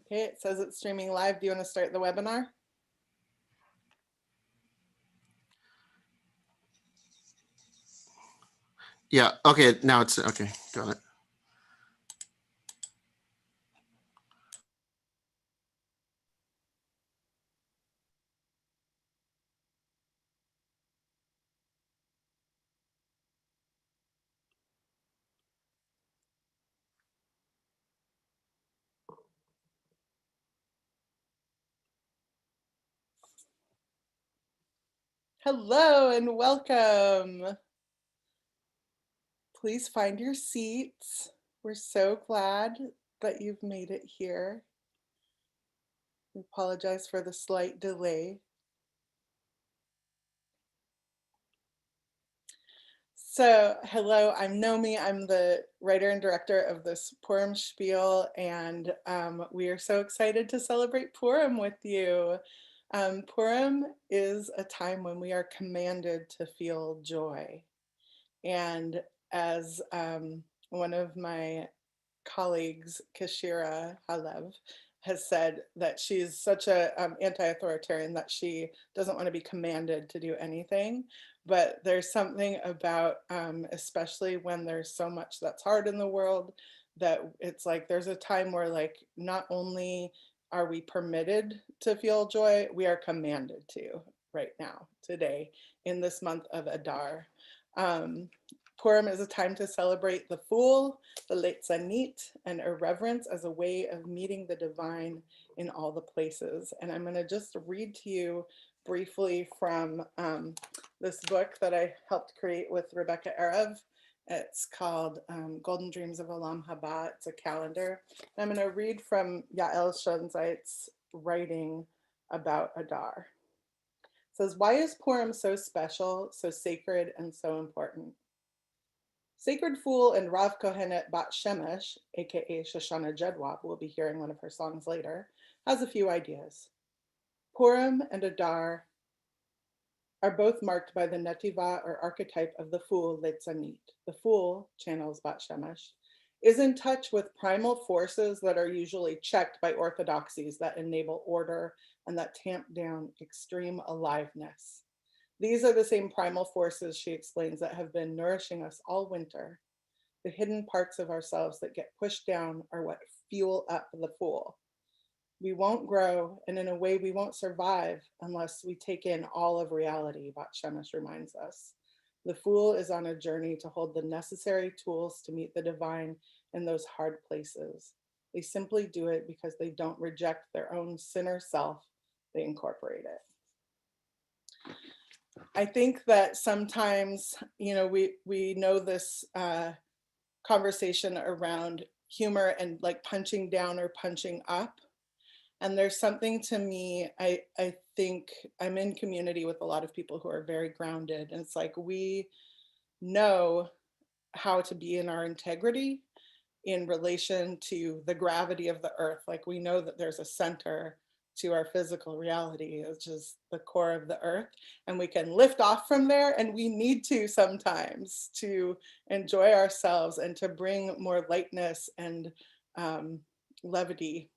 Okay, it says it's streaming live. Do you want to start the webinar? Yeah, okay, now it's okay. Got it. Hello and welcome. Please find your seats. We're so glad that you've made it here. We apologize for the slight delay. So, hello, I'm Nomi. I'm the writer and director of this Purimshpiel, and we are so excited to celebrate Purim with you. Purim is a time when we are commanded to feel joy. And as one of my colleagues, Kashira Halev, has said that she's such a anti-authoritarian that she doesn't want to be commanded to do anything. But there's something about, especially when there's so much that's hard in the world, that it's like there's a time where like not only are we permitted to feel joy, we are commanded to right now, today, in this month of Adar. Um, Purim is a time to celebrate the Fool, the Leitzanit, and irreverence as a way of meeting the divine in all the places. And I'm going to just read to you briefly from this book that I helped create with Rebecca Erev. It's called Golden Dreams of Olam Haba. It's a calendar. And I'm going to read from Yael Schonzeit's writing about Adar. It says, why is Purim so special, so sacred, and so important? Sacred Fool and Rav Kohenet Bat Shemesh, aka Shoshana Jedwab, we'll be hearing one of her songs later, has a few ideas. Purim and Adar are both marked by the Netiva or archetype of the Fool Leitzanit. The Fool, channels Bat Shemesh, is in touch with primal forces that are usually checked by orthodoxies that enable order and that tamp down extreme aliveness. These are the same primal forces, she explains, that have been nourishing us all winter. The hidden parts of ourselves that get pushed down are what fuel up the Fool. We won't grow, and in a way we won't survive unless we take in all of reality, Bat Shemesh reminds us. The Fool is on a journey to hold the necessary tools to meet the divine in those hard places. They simply do it because they don't reject their own sinner self, they incorporate it. I think that sometimes, we know this conversation around humor and like punching down or punching up. And there's something to me, I think I'm in community with a lot of people who are very grounded. And it's like we know how to be in our integrity in relation to the gravity of the earth. Like we know that there's a center to our physical reality, which is the core of the earth. And we can lift off from there, and we need to sometimes to enjoy ourselves and to bring more lightness and levity,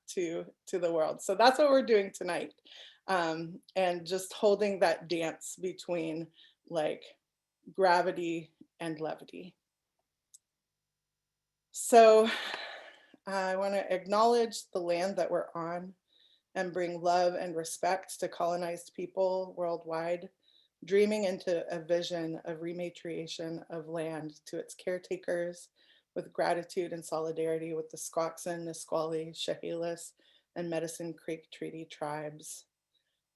to the world. So that's what we're doing tonight. And just holding that dance between like gravity and levity. So I want to acknowledge the land that we're on and bring love and respect to colonized people worldwide, dreaming into a vision of rematriation of land to its caretakers with gratitude and solidarity with the Squaxin, Nisqually, Chehalis, and Medicine Creek Treaty tribes.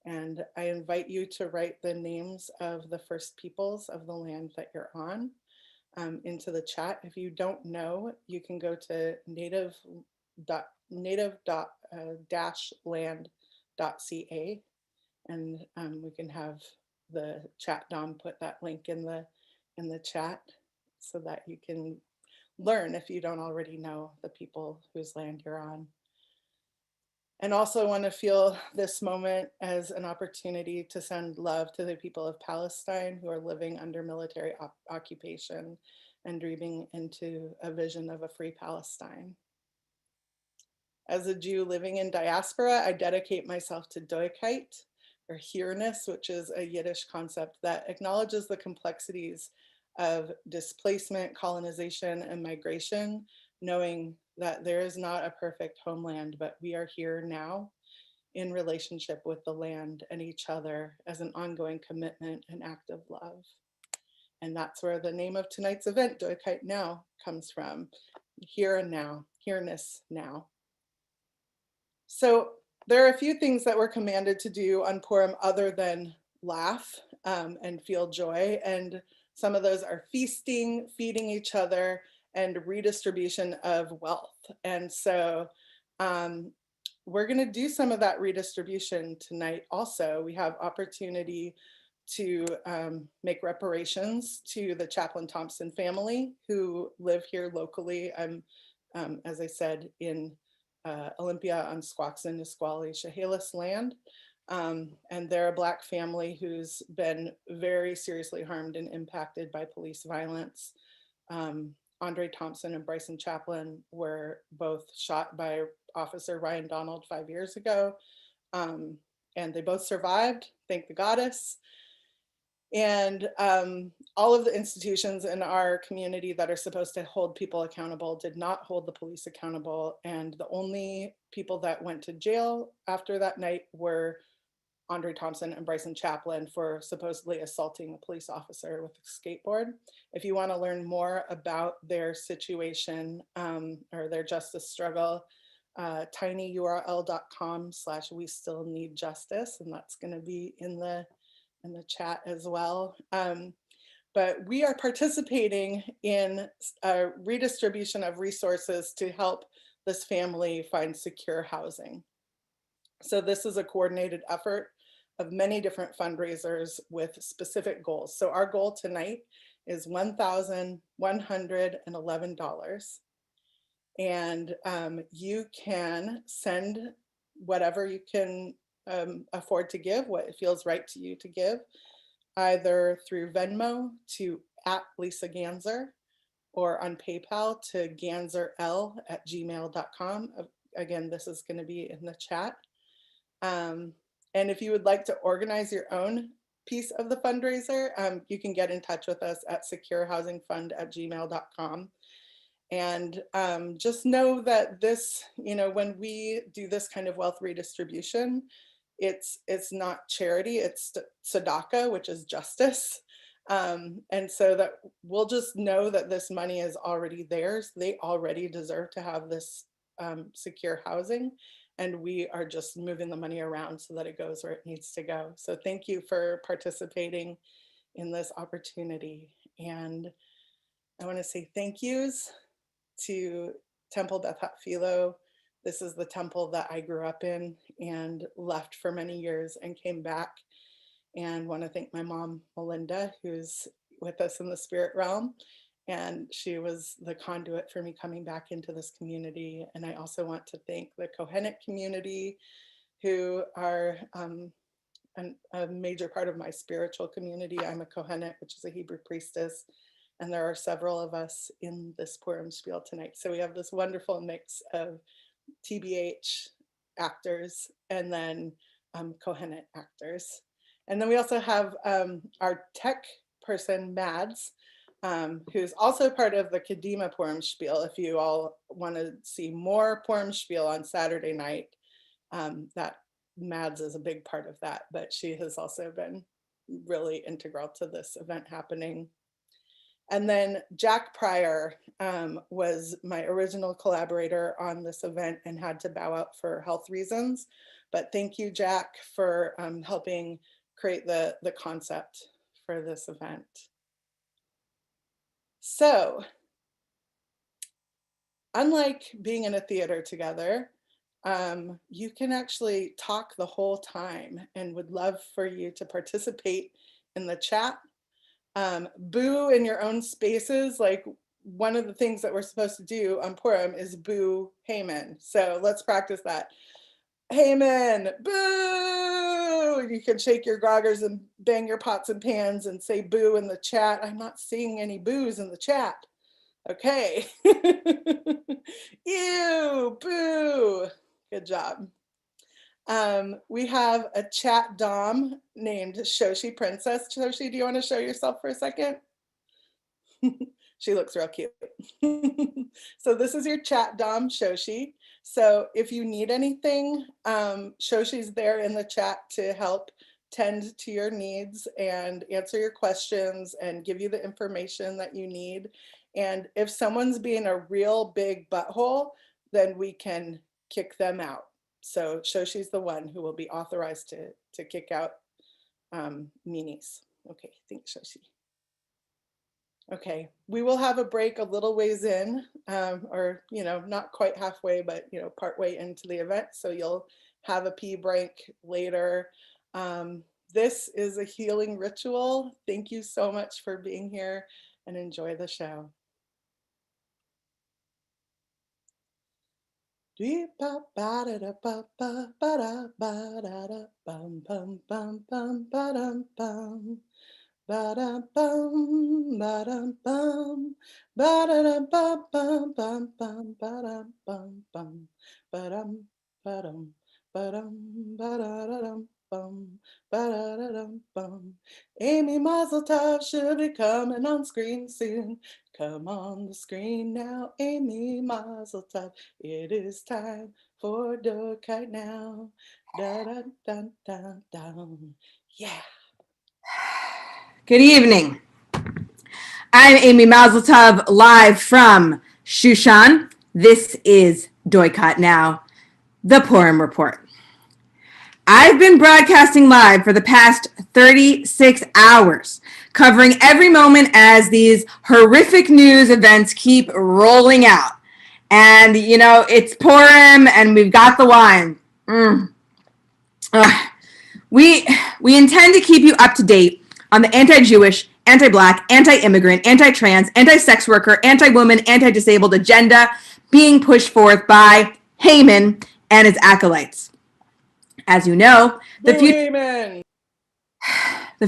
And I invite you to write the names of the first peoples of the land that you're on into the chat. If you don't know, you can go to native-land.ca, and we can have the chat Dom put that link in the chat so that you can learn if you don't already know the people whose land you're on. And also want to feel this moment as an opportunity to send love to the people of Palestine who are living under military occupation and dreaming into a vision of a free Palestine. As a Jew living in diaspora, I dedicate myself to Doikayt, or here-ness, which is a Yiddish concept that acknowledges the complexities of displacement, colonization, and migration, knowing that there is not a perfect homeland, but we are here now in relationship with the land and each other as an ongoing commitment and act of love. And that's where the name of tonight's event, Doikayt Now, comes from. Here and now, here-ness now. So there are a few things that we're commanded to do on Purim other than laugh and feel joy. And some of those are feasting, feeding each other, and redistribution of wealth. And so we're going to do some of that redistribution tonight also. We have opportunity to make reparations to the Chaplain Thompson family who live here locally. I'm, as I said, in Olympia on Squaxin, Nisqually, Chehalis land. And they're a Black family who's been very seriously harmed and impacted by police violence. Andre Thompson and Bryson Chaplin were both shot by Officer Ryan Donald 5 years ago. And they both survived, thank the goddess. And all of the institutions in our community that are supposed to hold people accountable did not hold the police accountable. And the only people that went to jail after that night were Andre Thompson and Bryson Chaplin for supposedly assaulting a police officer with a skateboard. If you want to learn more about their situation or their justice struggle, tinyurl.com/we still need justice, and that's going to be in the chat as well. But we are participating in a redistribution of resources to help this family find secure housing. So this is a coordinated effort of many different fundraisers with specific goals. So our goal tonight is $1,111. And you can send whatever you can afford to give, what it feels right to you to give, either through Venmo to @Lisa Ganzer or on PayPal to ganzerl@gmail.com. Again, this is going to be in the chat. And if you would like to organize your own piece of the fundraiser, you can get in touch with us at securehousingfund@gmail.com. And just know that this, when we do this kind of wealth redistribution, it's not charity, it's tzedakah, which is justice. And so that we'll just know that this money is already theirs. They already deserve to have this secure housing. And we are just moving the money around so that it goes where it needs to go. So thank you for participating in this opportunity. And I want to say thank yous to Temple Beth Hatphilo. This is the temple that I grew up in and left for many years and came back. And want to thank my mom, Melinda, who's with us in the spirit realm. And she was the conduit for me coming back into this community. And I also want to thank the Kohenet community, who are a major part of my spiritual community. I'm a Kohenet, which is a Hebrew priestess. And there are several of us in this Purimshpiel tonight. So we have this wonderful mix of TBH actors and then Kohenet actors. And then we also have our tech person, Mads, who's also part of the Kadima Purimshpiel. If you all want to see more Purimshpiel on Saturday night, that Mads is a big part of that, but she has also been really integral to this event happening. And then Jack Pryor was my original collaborator on this event and had to bow out for health reasons. But thank you, Jack, for helping create the concept for this event. So, unlike being in a theater together, you can actually talk the whole time, and would love for you to participate in the chat. Boo in your own spaces. Like, one of the things that we're supposed to do on Purim is boo Haman. So let's practice that. Haman, boo! You can shake your groggers and bang your pots and pans and say boo in the chat. I'm not seeing any boos in the chat. Okay. Ew, boo. Good job. We have a chat dom named Shoshi Princess. Shoshi, do you want to show yourself for a second? She looks real cute. So this is your chat dom, Shoshi. So if you need anything, Shoshi's there in the chat to help tend to your needs and answer your questions and give you the information that you need. And if someone's being a real big butthole, then we can kick them out. So Shoshi's the one who will be authorized to kick out meanies. Okay, thanks, Shoshi. Okay, we will have a break a little ways in, or not quite halfway, but part way into the event. So you'll have a pee break later. This is a healing ritual. Thank you so much for being here and enjoy the show. Ba-dum, ba-dum, bum, ba-da-dum, bum, bum, bum, bum, ba-dum, bum, bum, ba-dum, ba-dum, ba-dum, ba-da-da-dum, bum, ba-da-da-dum, bum. Amy Mazel Tov should be coming on screen soon. Come on the screen now, Amy Mazel Tov. It is time for Doikayt now. Da-da-dun-dun-dun. Yeah. Good evening. I'm Amy Mazel Tov, live from Shushan. This is Doikayt Now, the Purim Report. I've been broadcasting live for the past 36 hours, covering every moment as these horrific news events keep rolling out. And, it's Purim, and we've got the wine. We intend to keep you up to date on the anti-Jewish, anti-Black, anti-immigrant, anti-trans, anti-sex worker, anti-woman, anti-disabled agenda being pushed forth by Haman and his acolytes. As you know, the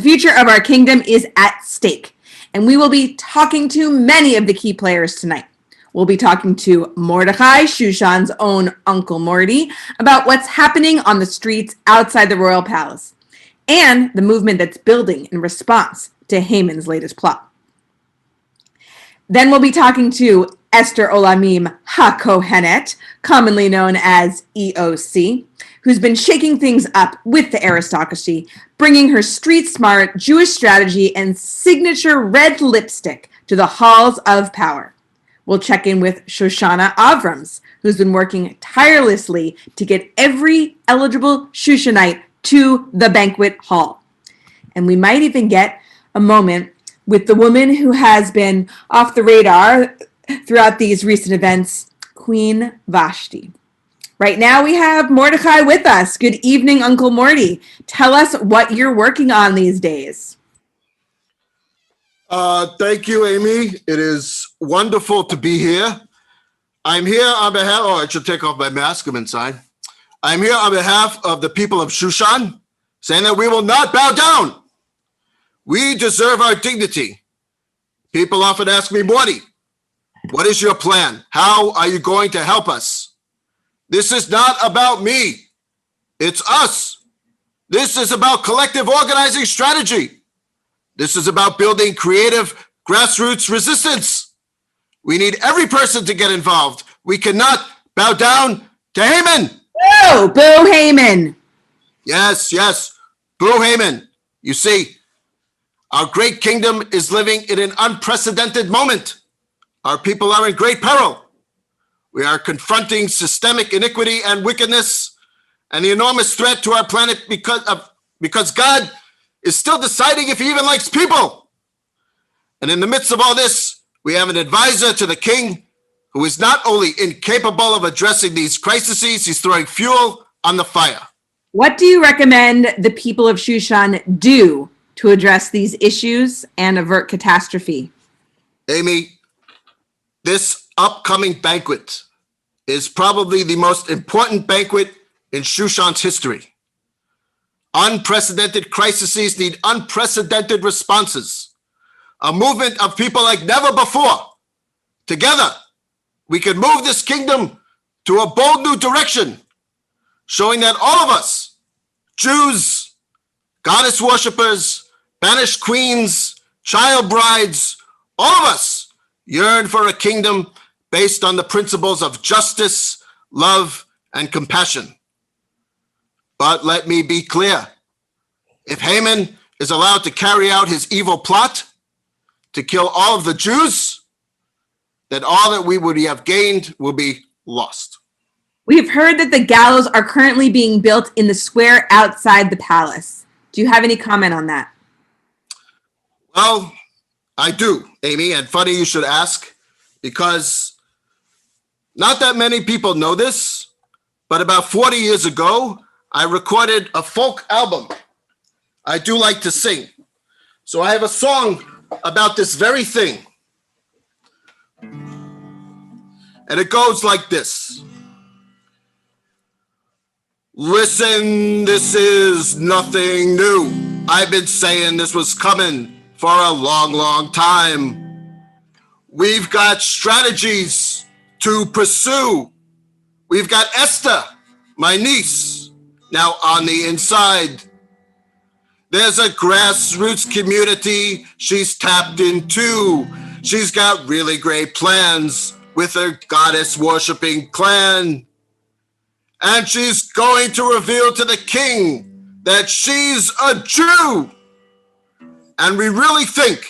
future of our kingdom is at stake, and we will be talking to many of the key players tonight. We'll be talking to Mordechai, Shushan's own Uncle Morty, about what's happening on the streets outside the royal palace and the movement that's building in response to Haman's latest plot. Then we'll be talking to Esther Olamim HaKohenet, commonly known as EOC, who's been shaking things up with the aristocracy, bringing her street-smart Jewish strategy and signature red lipstick to the halls of power. We'll check in with Shoshana Avrams, who's been working tirelessly to get every eligible Shushanite to the banquet hall. And we might even get a moment with the woman who has been off the radar throughout these recent events, Queen Vashti. Right now we have Mordechai with us. Good evening, Uncle Morty. Tell us what you're working on these days. Thank you, Amy. It is wonderful to be here. I'm here on behalf, I should take off my mask, I'm inside. I'm here on behalf of the people of Shushan, saying that we will not bow down. We deserve our dignity. People often ask me, Morty, what is your plan? How are you going to help us? This is not about me. It's us. This is about collective organizing strategy. This is about building creative grassroots resistance. We need every person to get involved. We cannot bow down to Haman. Boo! Boo Haman! Yes, boo Haman. You see, our great kingdom is living in an unprecedented moment. Our people are in great peril. We are confronting systemic iniquity and wickedness and the enormous threat to our planet because God is still deciding if he even likes people. And in the midst of all this, we have an advisor to the king who is not only incapable of addressing these crises, he's throwing fuel on the fire. What do you recommend the people of Shushan do to address these issues and avert catastrophe? Amy, this upcoming banquet is probably the most important banquet in Shushan's history. Unprecedented crises need unprecedented responses. A movement of people like never before Together, we can move this kingdom to a bold new direction, showing that all of us, Jews, goddess worshippers, banished queens, child brides, all of us yearn for a kingdom based on the principles of justice, love, and compassion. But let me be clear. If Haman is allowed to carry out his evil plot to kill all of the Jews, then all that we would have gained will be lost. We've heard that the gallows are currently being built in the square outside the palace. Do you have any comment on that? Well, I do, Amy, and funny you should ask, because not that many people know this, but about 40 years ago, I recorded a folk album. I do like to sing. So I have a song about this very thing. And it goes like this. Listen, this is nothing new. I've been saying this was coming for a long, long time. We've got strategies to pursue. We've got Esther, my niece, now on the inside. There's a grassroots community she's tapped into. She's got really great plans with her goddess worshiping clan. And she's going to reveal to the king that she's a Jew. And we really think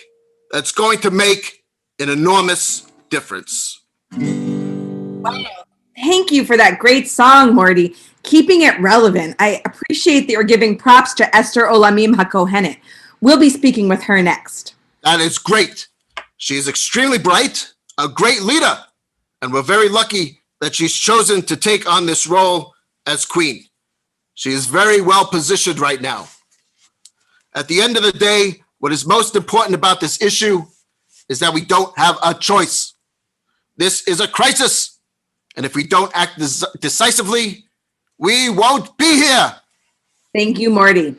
that's going to make an enormous difference. Wow. Thank you for that great song, Morty. Keeping it relevant. I appreciate that you're giving props to Esther Olamim HaKohenet. We'll be speaking with her next. That is great. She is extremely bright, a great leader, and we're very lucky that she's chosen to take on this role as queen. She is very well positioned right now. At the end of the day, what is most important about this issue is that we don't have a choice. This is a crisis, and if we don't act decisively, we won't be here. Thank you, Morty.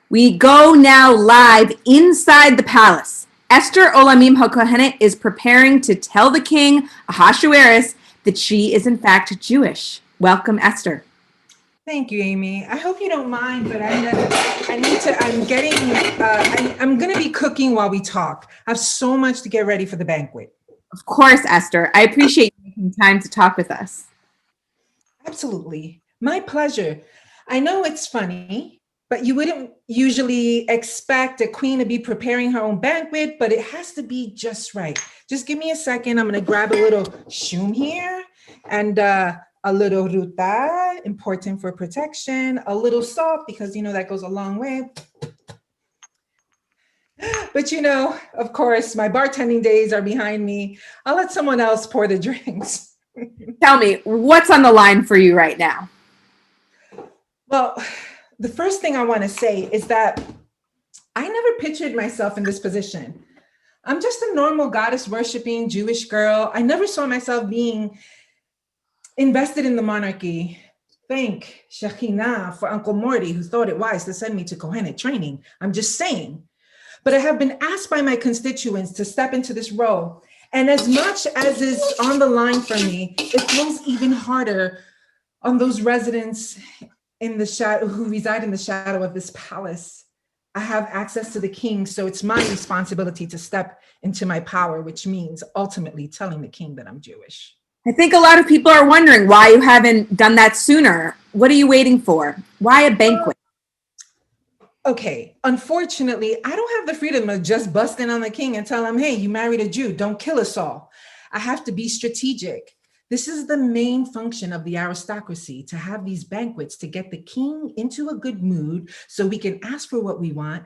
We go now live inside the palace. Esther Olamim HaKohenet is preparing to tell the king, Ahasuerus, that she is in fact Jewish. Welcome, Esther. Thank you, Amy. I hope you don't mind, but I'm going to be cooking while we talk. I have so much to get ready for the banquet. Of course, Esther. I appreciate you making time to talk with us. Absolutely. My pleasure. I know it's funny, but you wouldn't usually expect a queen to be preparing her own banquet, but it has to be just right. Just give me a second. I'm going to grab a little shum here and a little ruta, important for protection, a little salt, because, that goes a long way. But, of course, my bartending days are behind me. I'll let someone else pour the drinks. Tell me, what's on the line for you right now? Well, the first thing I want to say is that I never pictured myself in this position. I'm just a normal goddess worshiping Jewish girl. I never saw myself being invested in the monarchy. Thank Shekhinah for Uncle Morty, who thought it wise to send me to Kohenet training. I'm just saying. But I have been asked by my constituents to step into this role. And as much as is on the line for me, it feels even harder on those residents in the shadow who reside in the shadow of this palace. I have access to the king, so it's my responsibility to step into my power, which means ultimately telling the king that I'm Jewish. I think a lot of people are wondering why you haven't done that sooner. What are you waiting for? Why a banquet? Okay, unfortunately, I don't have the freedom of just busting on the king and tell him, hey, you married a Jew, don't kill us all. I have to be strategic. This is the main function of the aristocracy, to have these banquets to get the king into a good mood so we can ask for what we want.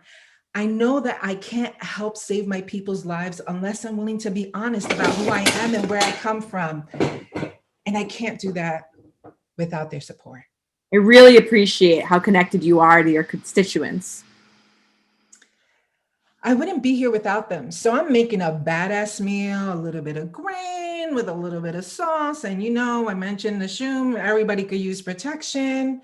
I know that I can't help save my people's lives unless I'm willing to be honest about who I am and where I come from. And I can't do that without their support. I really appreciate how connected you are to your constituents. I wouldn't be here without them. So I'm making a badass meal, a little bit of grain with a little bit of sauce. And I mentioned the shum, everybody could use protection.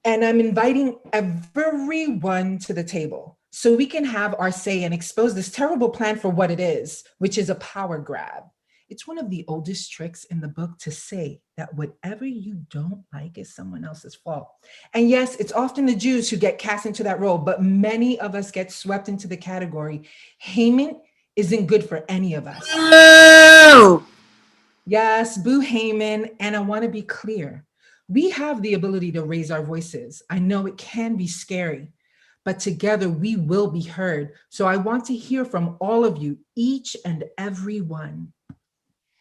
And I'm inviting everyone to the table so we can have our say and expose this terrible plan for what it is, which is a power grab. It's one of the oldest tricks in the book to say that whatever you don't like is someone else's fault. And yes, it's often the Jews who get cast into that role, but many of us get swept into the category. Haman isn't good for any of us. Oh, Yes, boo Haman. And I want to be clear. We have the ability to raise our voices. I know it can be scary, but together we will be heard. So I want to hear from all of you, each and every one.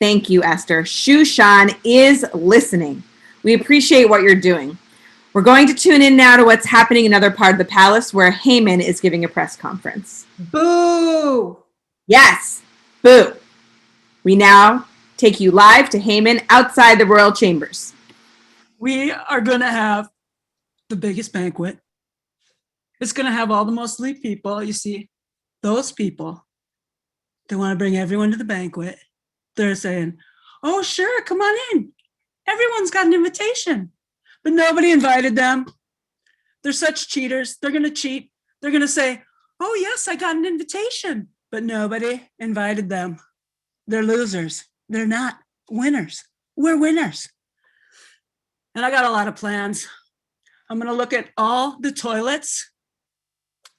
thank you, Esther. Shushan is listening. We appreciate what you're doing. We're going to tune in now to what's happening in another part of the palace where Haman is giving a press conference. Boo! Yes, boo. We now take you live to Haman outside the royal chambers. We are going to have the biggest banquet. It's going to have all the most elite people. You see, those people, they want to bring everyone to the banquet. They're saying, oh, sure, come on in. Everyone's got an invitation. But nobody invited them. They're such cheaters. They're going to cheat. They're going to say, oh, yes, I got an invitation. But nobody invited them. They're losers. They're not winners. We're winners. And I got a lot of plans. I'm going to look at all the toilets.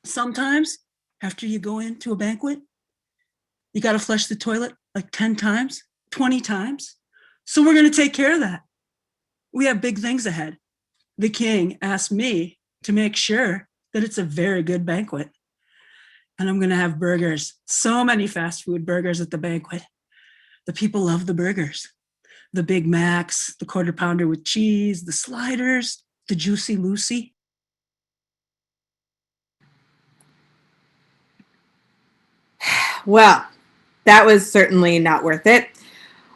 Sometimes after you go into a banquet, you got to flush the toilet like 10 times, 20 times. So we're going to take care of that. We have big things ahead. The king asked me to make sure that it's a very good banquet. And I'm going to have burgers, so many fast food burgers at the banquet. The people love the burgers. The Big Macs, the quarter pounder with cheese, the sliders, the Juicy Lucy. Well, that was certainly not worth it.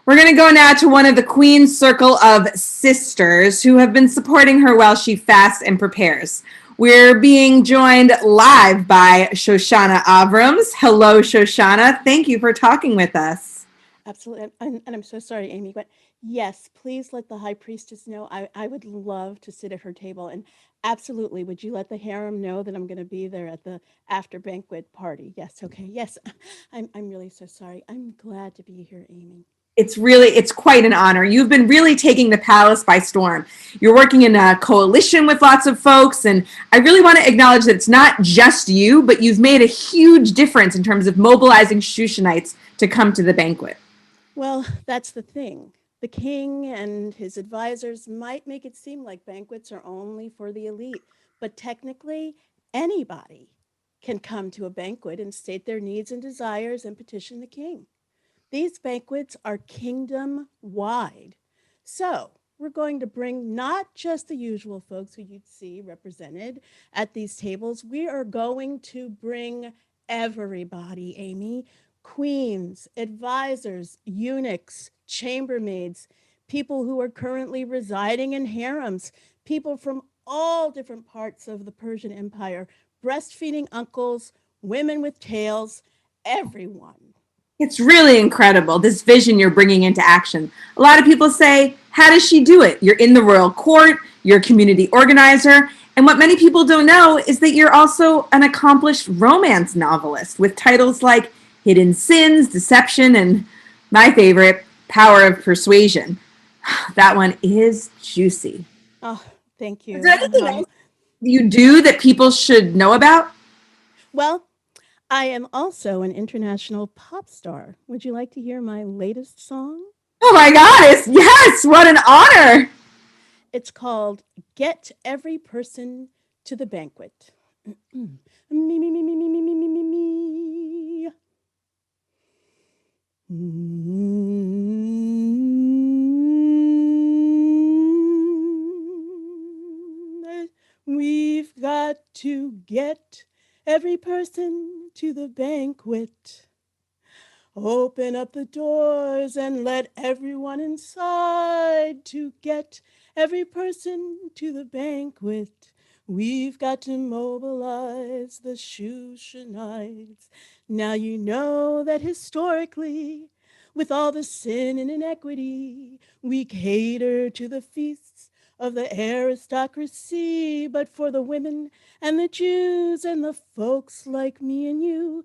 We're going to go now to one of the Queen's circle of sisters who have been supporting her while she fasts and prepares. We're being joined live by Shoshana Abrams. Hello, Shoshana. Thank you for talking with us. Absolutely. And I'm so sorry, Amy, but yes, please let the high priestess know. I would love to sit at her table. And absolutely, would you let the harem know that I'm going to be there at the after banquet party? Yes. Okay. Yes. I'm really so sorry. I'm glad to be here, Amy. It's quite an honor. You've been really taking the palace by storm. You're working in a coalition with lots of folks, and I really want to acknowledge that it's not just you, but you've made a huge difference in terms of mobilizing Shushanites to come to the banquet. Well, that's the thing. The king and his advisors might make it seem like banquets are only for the elite, but technically, anybody can come to a banquet and state their needs and desires and petition the king. These banquets are kingdom-wide. So we're going to bring not just the usual folks who you'd see represented at these tables. We are going to bring everybody, Amy. Queens, advisors, eunuchs, chambermaids, people who are currently residing in harems, people from all different parts of the Persian Empire, breastfeeding uncles, women with tails, everyone. It's really incredible, this vision you're bringing into action. A lot of people say, how does she do it? You're in the royal court, you're a community organizer, and what many people don't know is that you're also an accomplished romance novelist with titles like Hidden Sins, Deception, and my favorite, Power of Persuasion. That one is juicy. Oh, thank you. Is there anything else you do that people should know about? Well, I am also an international pop star. Would you like to hear my latest song? Oh my goddess, yes, what an honor. It's called Get Every Person to the Banquet. Me, me, me, me, me, me, me, me, me, me, me. We've got to get every person to the banquet. Open up the doors and let everyone inside to get every person to the banquet. We've got to mobilize the Shushanites. Now you know that historically, with all the sin and inequity, we cater to the feasts of the aristocracy, but for the women and the Jews and the folks like me and you,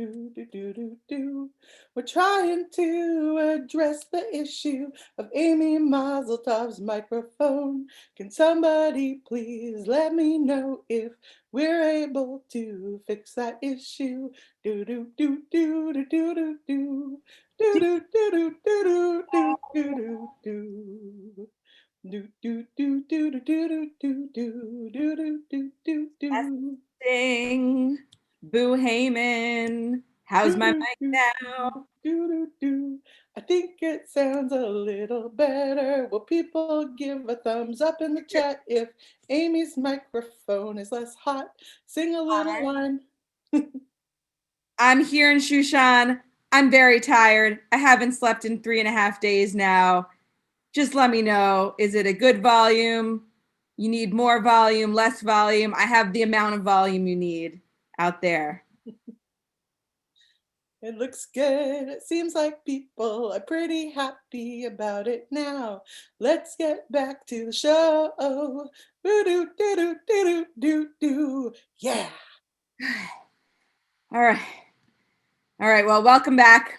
do, do, do, do, do. We're trying to address the issue of Amy Mazeltov's microphone. Can somebody please let me know if we're able to fix that issue? Do, do, do, do, do, do, do, do. Do, do, do, do, do, do, do, do, do. Do do do do do do do do do do do do do. Sing. Boo Heyman. How's my mic now? I think it sounds a little better. Will people give a thumbs up in the chat if Amy's microphone is less hot? Sing a little line. I'm here in Shushan. I'm very tired. I haven't slept in 3.5 days now. Just let me know. Is it a good volume? You need more volume, less volume? I have the amount of volume you need out there. It looks good. It seems like people are pretty happy about it now. Let's get back to the show. Do do do do do do do. Yeah. All right. All right. Well, welcome back,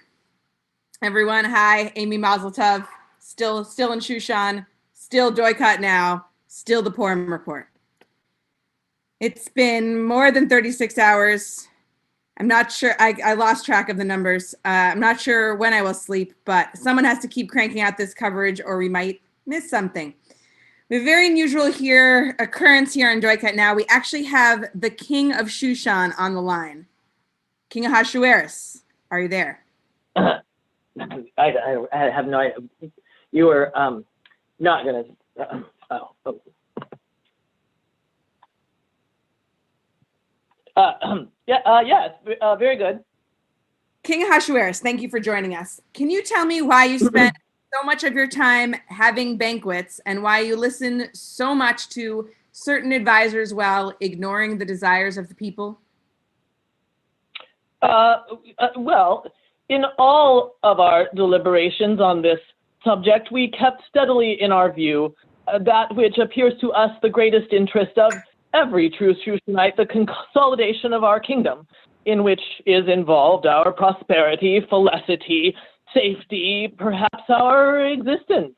everyone. Hi, Amy Mazel Tov. Still in Shushan. Still Doikayt now. Still the Purim report. It's been more than 36 hours. I'm not sure. I lost track of the numbers. I'm not sure when I will sleep, but someone has to keep cranking out this coverage or we might miss something. We have a very unusual occurrence here in Doikayt now. We actually have the King of Shushan on the line. King Ahasuerus, are you there? I have no idea. You were not going to. Yes, very good. King Ahasuerus, thank you for joining us. Can you tell me why you spend so much of your time having banquets and why you listen so much to certain advisors while ignoring the desires of the people? Well, in all of our deliberations on this subject, we kept steadily in our view that which appears to us the greatest interest of every true Shushanite, the consolidation of our kingdom, in which is involved our prosperity, felicity, safety, perhaps our existence.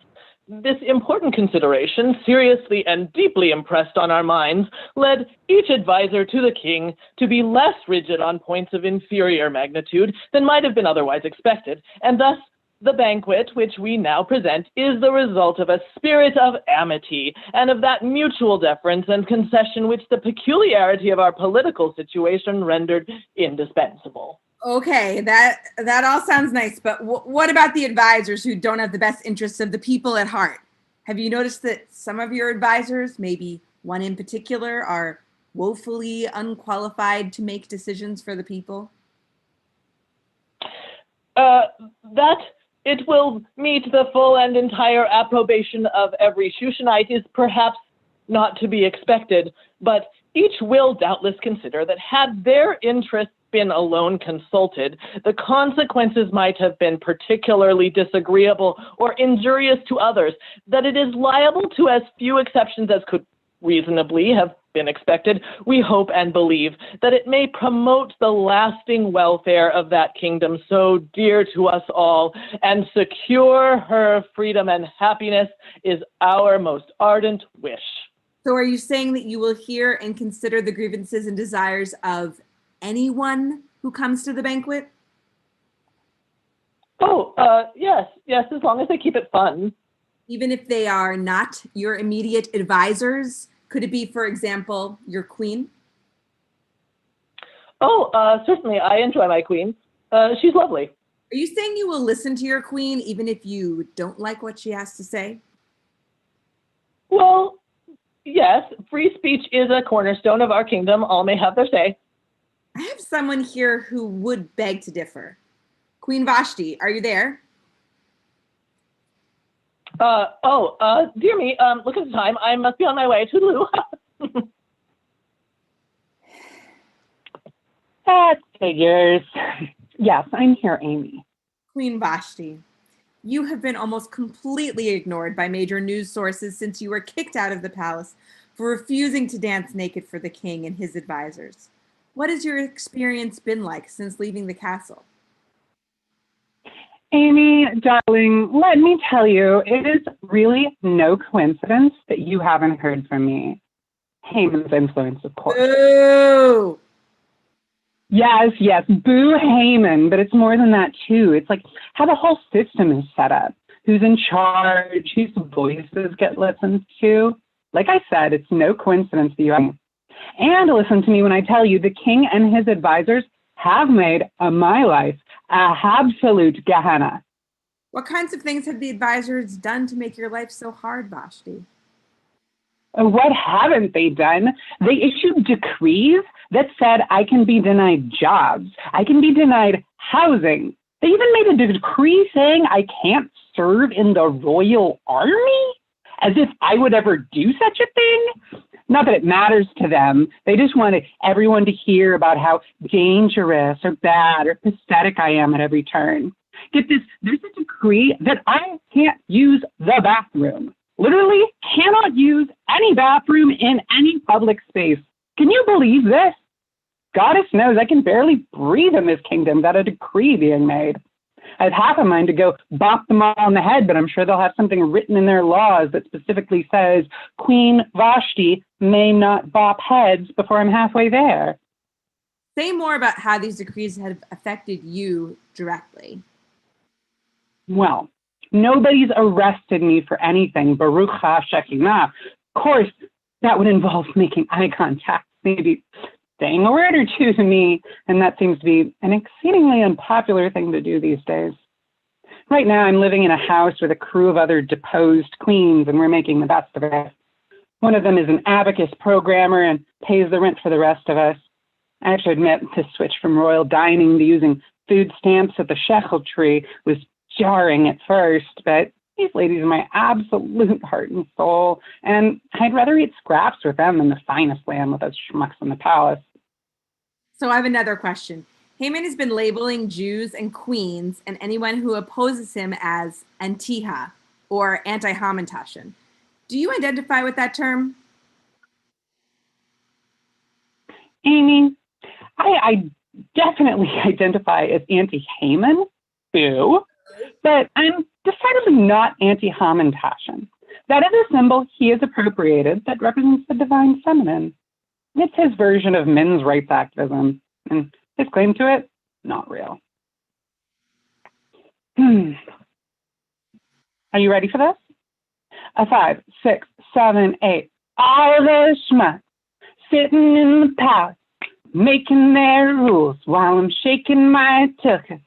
This important consideration, seriously and deeply impressed on our minds, led each advisor to the king to be less rigid on points of inferior magnitude than might have been otherwise expected, and thus the banquet which we now present is the result of a spirit of amity and of that mutual deference and concession which the peculiarity of our political situation rendered indispensable. Okay, that all sounds nice, but what about the advisors who don't have the best interests of the people at heart? Have you noticed that some of your advisors, maybe one in particular, are woefully unqualified to make decisions for the people? That it will meet the full and entire approbation of every Shushanite is perhaps not to be expected, but each will doubtless consider that had their interests been alone consulted, the consequences might have been particularly disagreeable or injurious to others, that it is liable to as few exceptions as could reasonably have been expected. We hope and believe that it may promote the lasting welfare of that kingdom so dear to us all, and secure her freedom and happiness is our most ardent wish. So are you saying that you will hear and consider the grievances and desires of anyone who comes to the banquet? Oh, yes, as long as they keep it fun. Even if they are not your immediate advisors? Could it be, for example, your queen? Oh, certainly. I enjoy my queen. She's lovely. Are you saying you will listen to your queen even if you don't like what she has to say? Well, yes, free speech is a cornerstone of our kingdom. All may have their say. I have someone here who would beg to differ. Queen Vashti, are you there? Dear me, look at the time. I must be on my way. Toodaloo. That figures. Yes, I'm here, Amy. Queen Vashti, you have been almost completely ignored by major news sources since you were kicked out of the palace for refusing to dance naked for the king and his advisors. What has your experience been like since leaving the castle? Amy, darling, let me tell you, it is really no coincidence that you haven't heard from me. Haman's influence, of course. Boo! Yes, boo Haman, but it's more than that too. It's like how the whole system is set up. Who's in charge, whose voices get listened to. Like I said, it's no coincidence that you haven't. And listen to me when I tell you, the king and his advisors have made my life a absolute Gehenna. What kinds of things have the advisors done to make your life so hard, Vashti? What haven't they done? They issued decrees that said I can be denied jobs. I can be denied housing. They even made a decree saying I can't serve in the royal army, as if I would ever do such a thing. Not that it matters to them. They just wanted everyone to hear about how dangerous or bad or pathetic I am at every turn. Get this, there's a decree that I can't use the bathroom. Literally cannot use any bathroom in any public space. Can you believe this? Goddess knows I can barely breathe in this kingdom without a decree being made. I have half a mind to go bop them all on the head, but I'm sure they'll have something written in their laws that specifically says Queen Vashti may not bop heads before I'm halfway there. Say more about how these decrees have affected you directly. Well, nobody's arrested me for anything, Baruch HaShekinah. Of course, that would involve making eye contact, maybe saying a word or two to me, and that seems to be an exceedingly unpopular thing to do these days. Right now, I'm living in a house with a crew of other deposed queens, and we're making the best of it. One of them is an abacus programmer and pays the rent for the rest of us. I have to admit, this switch from royal dining to using food stamps at the shekel tree was jarring at first, but these ladies are my absolute heart and soul, and I'd rather eat scraps with them than the finest lamb with those schmucks in the palace. So I have another question. Haman has been labeling Jews and queens and anyone who opposes him as antiha or anti-Hamantaschen. Do you identify with that term? Amy, I definitely identify as anti-Haman, boo, but I'm decidedly not anti-Hamantaschen. That is a symbol he has appropriated that represents the divine feminine. It's his version of men's rights activism, and his claim to it, not real. Are you ready for this? 5, 6, 7, 8. All the schmucks sitting in the palace, making their rules while I'm shaking my tuchus,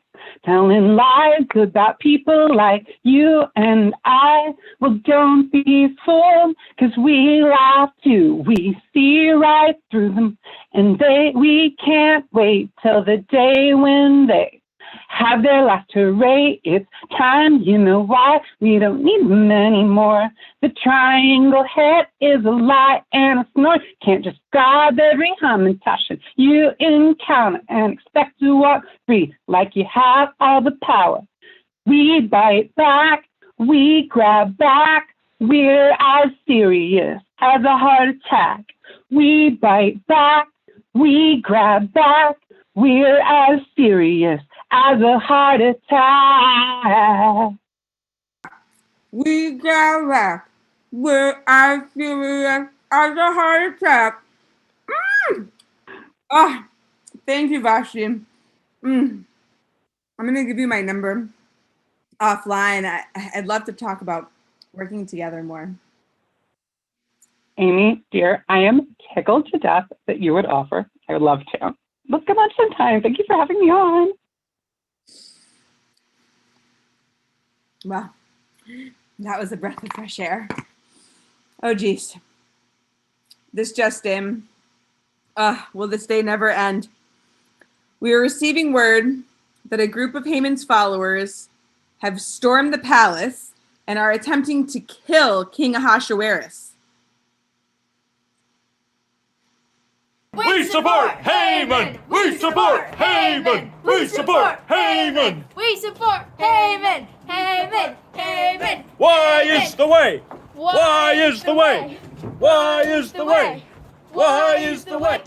telling lies about people like you and I. Well, don't be fooled, 'cause we laugh too. We see right through them, and we can't wait till the day when they have their last hooray. It's time, you know why? We don't need them anymore. The triangle head is a lie and a snore. Can't just grab every Hamantaschen you encounter and expect to walk free like you have all the power. We bite back, we grab back. We're as serious as a heart attack. We bite back, we grab back. We're as serious as a heart attack. We grab back. We're as serious as a heart attack. Oh, thank you, Vashti. I'm going to give you my number offline. I'd love to talk about working together more. Amy, dear, I am tickled to death that you would offer. I would love to. Let's go lunch sometime. Thank you for having me on. Well, that was a breath of fresh air. Oh, geez. This just in. Will this day never end? We are receiving word that a group of Haman's followers have stormed the palace and are attempting to kill King Ahasuerus. We support Haman! We support Haman! We support Haman! We support Haman! Haman! Haman! Why is the way? Why is the way? Why is the way? Why is the way?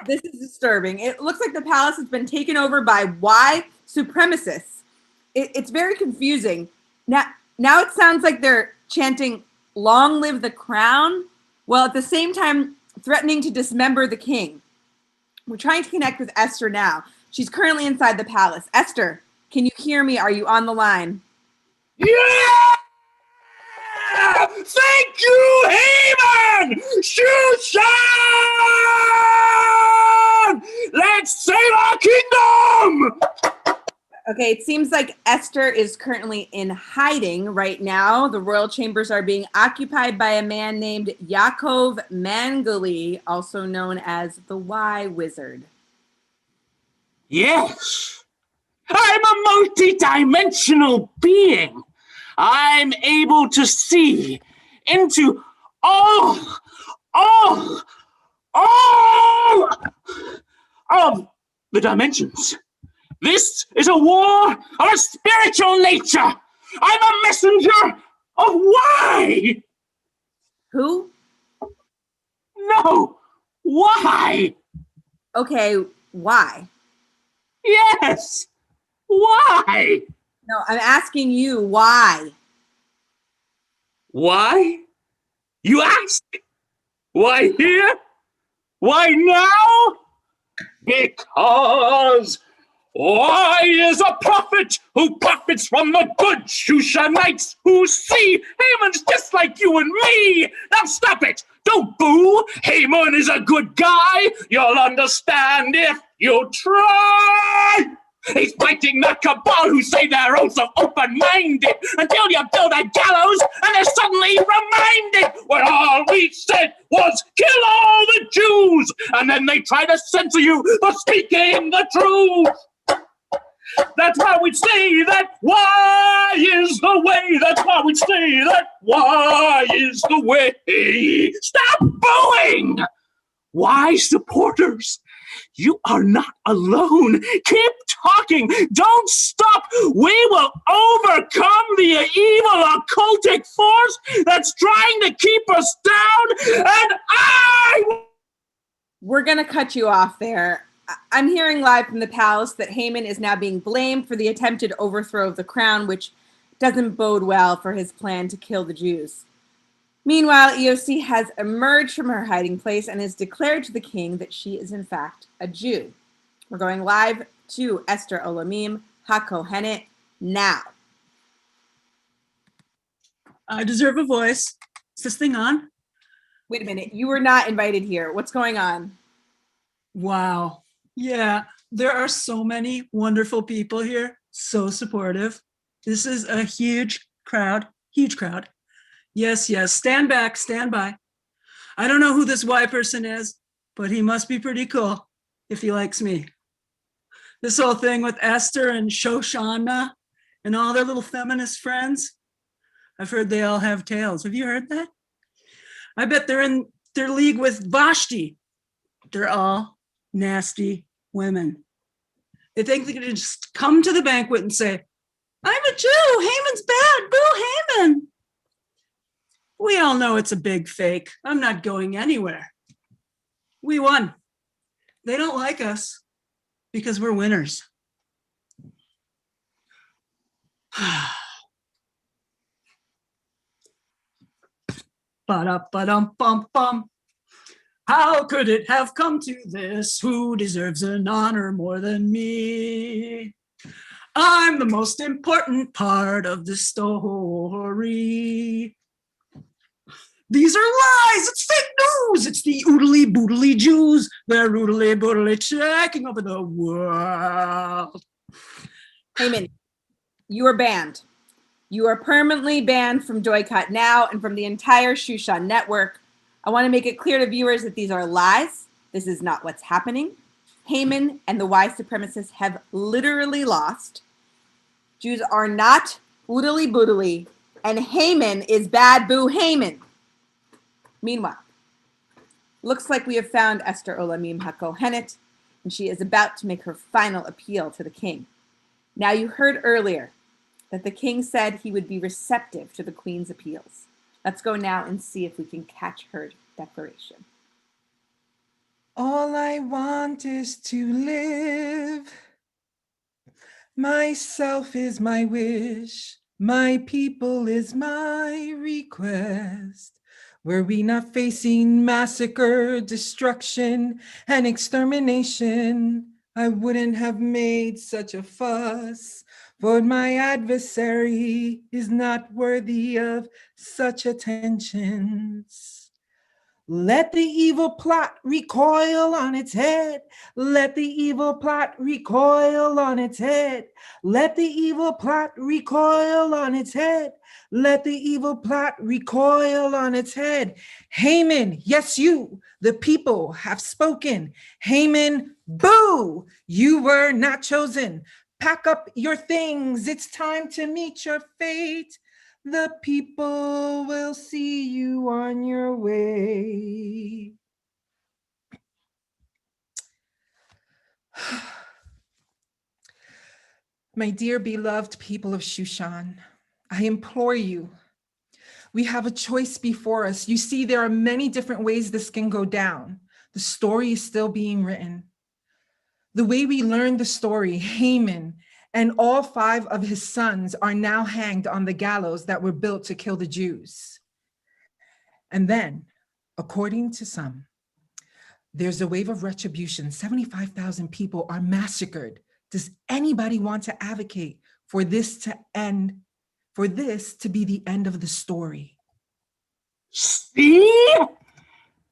This is disturbing. It looks like the palace has been taken over by white supremacists. It's very confusing. Now it sounds like they're chanting, "Long live the crown," while at the same time threatening to dismember the king. We're trying to connect with Esther now. She's currently inside the palace. Esther, can you hear me? Are you on the line? Yeah! Thank you, Haman! Shushan! Let's save our kingdom! Okay, it seems like Esther is currently in hiding right now. The royal chambers are being occupied by a man named Yaakov Mangali, also known as the Y Wizard. Yes, I'm a multi-dimensional being. I'm able to see into all of the dimensions. This is a war of a spiritual nature. I'm a messenger of why. Who? No, why? Okay, why? Yes, why? No, I'm asking you why. Why? You ask? Why here? Why now? Because I is a prophet who profits from the good Shushanites who see Haman's just like you and me. Now stop it. Don't boo. Haman is a good guy. You'll understand if you try. He's fighting the cabal who say they're also open-minded until you build a gallows and they're suddenly reminded when all we said was kill all the Jews, and then they try to censor you for speaking the truth. That's why we say that why is the way. That's why we say that why is the way. Stop booing! Why supporters? You are not alone. Keep talking. Don't stop. We will overcome the evil occultic force that's trying to keep us down. And We're going to cut you off there. I'm hearing live from the palace that Haman is now being blamed for the attempted overthrow of the crown, which doesn't bode well for his plan to kill the Jews. Meanwhile, EOC has emerged from her hiding place and has declared to the king that she is in fact a Jew. We're going live to Esther Olamim HaKohenet now. I deserve a voice. Is this thing on? Wait a minute, you were not invited here. What's going on? Wow. Yeah, there are so many wonderful people here, so supportive. This is a huge crowd, huge crowd. Yes, stand back, stand by. I don't know who this Y person is, but he must be pretty cool if he likes me. This whole thing with Esther and Shoshana and all their little feminist friends, I've heard they all have tails. Have you heard that? I bet they're in their league with Vashti. They're all nasty women. They think they can just come to the banquet and say, I'm a Jew, Haman's bad, boo Haman. We all know it's a big fake. I'm not going anywhere. We won. They don't like us because we're winners. Ba-da-ba-dum-bum-bum. How could it have come to this? Who deserves an honor more than me? I'm the most important part of the story. These are lies. It's fake news. It's the oodly boodly Jews. They're oodly boodly taking over the world. Haman, you are banned. You are permanently banned from Doikayt now and from the entire Shushan network. I want to make it clear to viewers that these are lies. This is not what's happening. Haman and the Y supremacists have literally lost. Jews are not oodly boodly, and Haman is bad boo Haman. Meanwhile, looks like we have found Esther Olamim HaKohenet, and she is about to make her final appeal to the king. Now, you heard earlier that the king said he would be receptive to the queen's appeals. Let's go now and see if we can catch her declaration. All I want is to live. Myself is my wish. My people is my request. Were we not facing massacre, destruction, and extermination, I wouldn't have made such a fuss. For my adversary is not worthy of such attentions. Let the evil plot recoil on its head. Let the evil plot recoil on its head. Let the evil plot recoil on its head. Let the evil plot recoil on its head. Haman, yes, you, the people have spoken. Haman, boo, you were not chosen. Pack up your things. It's time to meet your fate. The people will see you on your way. My dear beloved people of Shushan, I implore you, we have a choice before us. You see, there are many different ways this can go down. The story is still being written. The way we learn the story, Haman and all 5 of his sons are now hanged on the gallows that were built to kill the Jews. And then, according to some, there's a wave of retribution. 75,000 people are massacred. Does anybody want to advocate for this to end, for this to be the end of the story? See?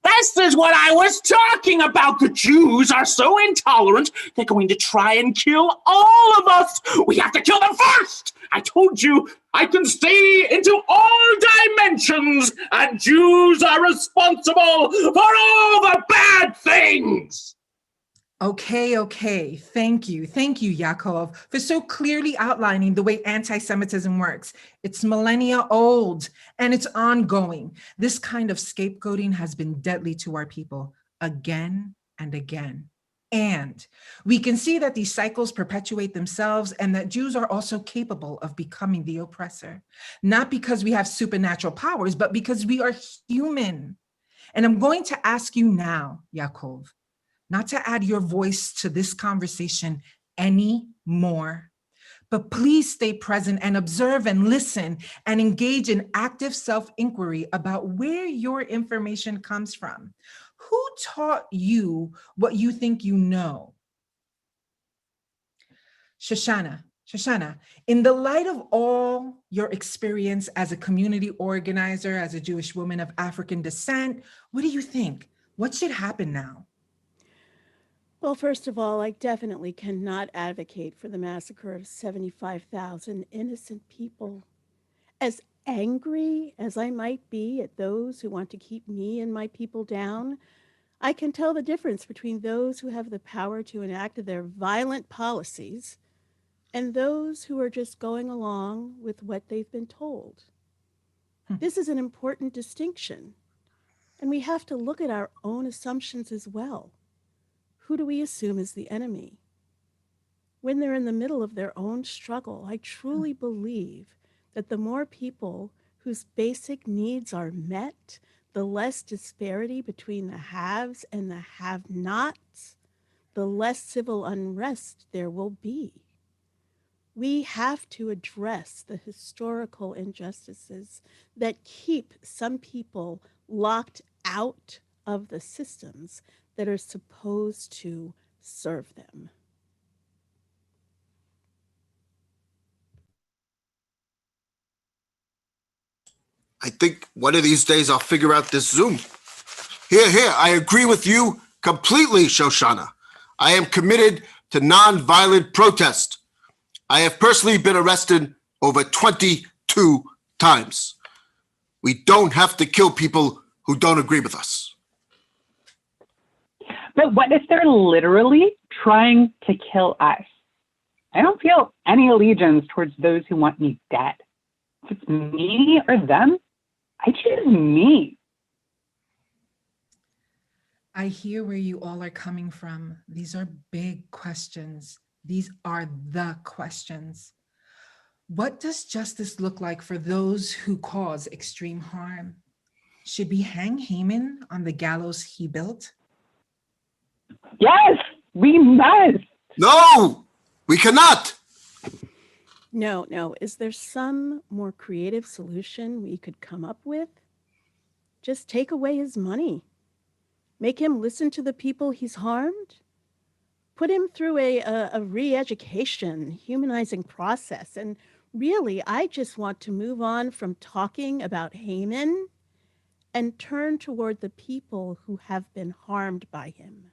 This is what I was talking about. The Jews are so intolerant, they're going to try and kill all of us. We have to kill them first. I told you I can see into all dimensions, and Jews are responsible for all the bad things. Okay. Thank you, Yaakov, for so clearly outlining the way anti-Semitism works. It's millennia old and it's ongoing. This kind of scapegoating has been deadly to our people again and again. And we can see that these cycles perpetuate themselves and that Jews are also capable of becoming the oppressor, not because we have supernatural powers, but because we are human. And I'm going to ask you now, Yaakov, not to add your voice to this conversation anymore, but please stay present and observe and listen and engage in active self-inquiry about where your information comes from. Who taught you what you think you know? Shoshana, in the light of all your experience as a community organizer, as a Jewish woman of African descent, what do you think? What should happen now? Well, first of all, I definitely cannot advocate for the massacre of 75,000 innocent people. As angry as I might be at those who want to keep me and my people down, I can tell the difference between those who have the power to enact their violent policies and those who are just going along with what they've been told. This is an important distinction, and we have to look at our own assumptions as well. Who do we assume is the enemy? When they're in the middle of their own struggle, I truly believe that the more people whose basic needs are met, the less disparity between the haves and the have-nots, the less civil unrest there will be. We have to address the historical injustices that keep some people locked out of the systems that are supposed to serve them. I think one of these days I'll figure out this Zoom. Here, I agree with you completely, Shoshana. I am committed to nonviolent protest. I have personally been arrested over 22 times. We don't have to kill people who don't agree with us. But what if they're literally trying to kill us? I don't feel any allegiance towards those who want me dead. If it's me or them, I choose me. I hear where you all are coming from. These are big questions. These are the questions. What does justice look like for those who cause extreme harm? Should we hang Haman on the gallows he built? Yes, we must. No, we cannot. No, no. Is there some more creative solution we could come up with? Just take away his money. Make him listen to the people he's harmed. Put him through a re-education, humanizing process. And really, I just want to move on from talking about Haman and turn toward the people who have been harmed by him.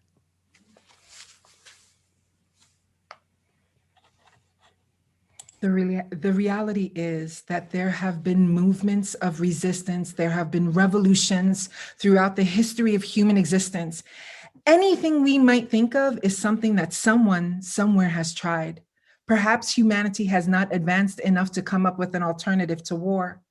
The reality is that there have been movements of resistance, there have been revolutions throughout the history of human existence. Anything we might think of is something that someone somewhere has tried. Perhaps humanity has not advanced enough to come up with an alternative to war.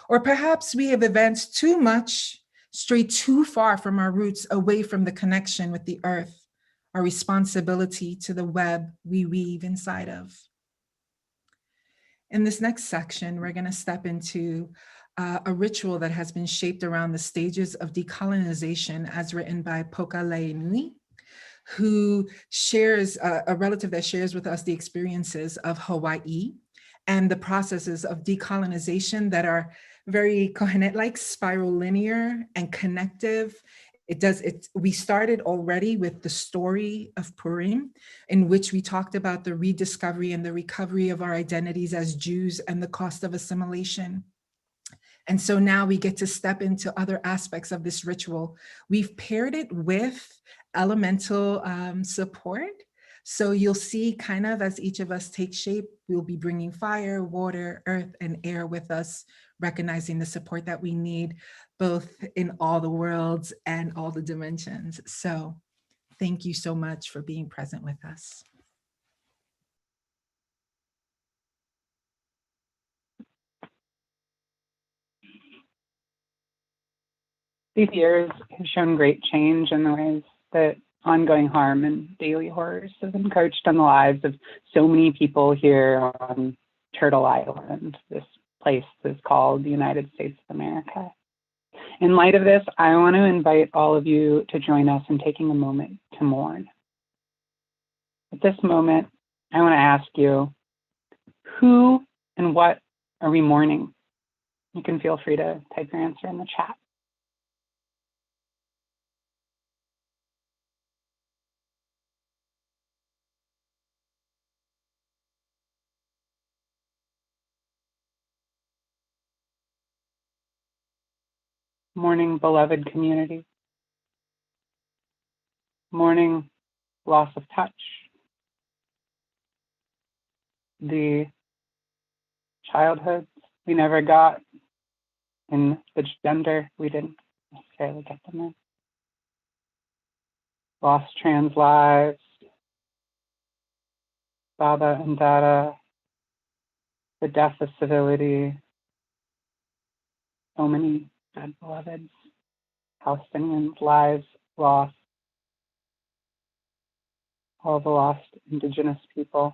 Or perhaps we have advanced too much, strayed too far from our roots, away from the connection with the earth, our responsibility to the web we weave inside of. In this next section, we're going to step into a ritual that has been shaped around the stages of decolonization as written by Poka Leinui, who shares, a relative that shares with us the experiences of Hawaii and the processes of decolonization that are very Kohenet-like, spiral linear and connective. We started already with the story of Purim, in which we talked about the rediscovery and the recovery of our identities as Jews and the cost of assimilation. And so now we get to step into other aspects of this ritual. We've paired it with elemental support. So you'll see kind of as each of us take shape, we'll be bringing fire, water, earth, and air with us, recognizing the support that we need, both in all the worlds and all the dimensions. So thank you so much for being present with us. These years have shown great change in the ways that ongoing harm and daily horrors have encroached on the lives of so many people here on Turtle Island, this place that's called the United States of America. In light of this, I want to invite all of you to join us in taking a moment to mourn. At this moment, I want to ask you, who and what are we mourning? You can feel free to type your answer in the chat. Mourning beloved community. Mourning loss of touch. The childhoods we never got, and the gender we didn't necessarily get them in. Lost trans lives. Baba and Dada. The death of civility. So many dead beloveds, Palestinians, lives lost, all the lost Indigenous people,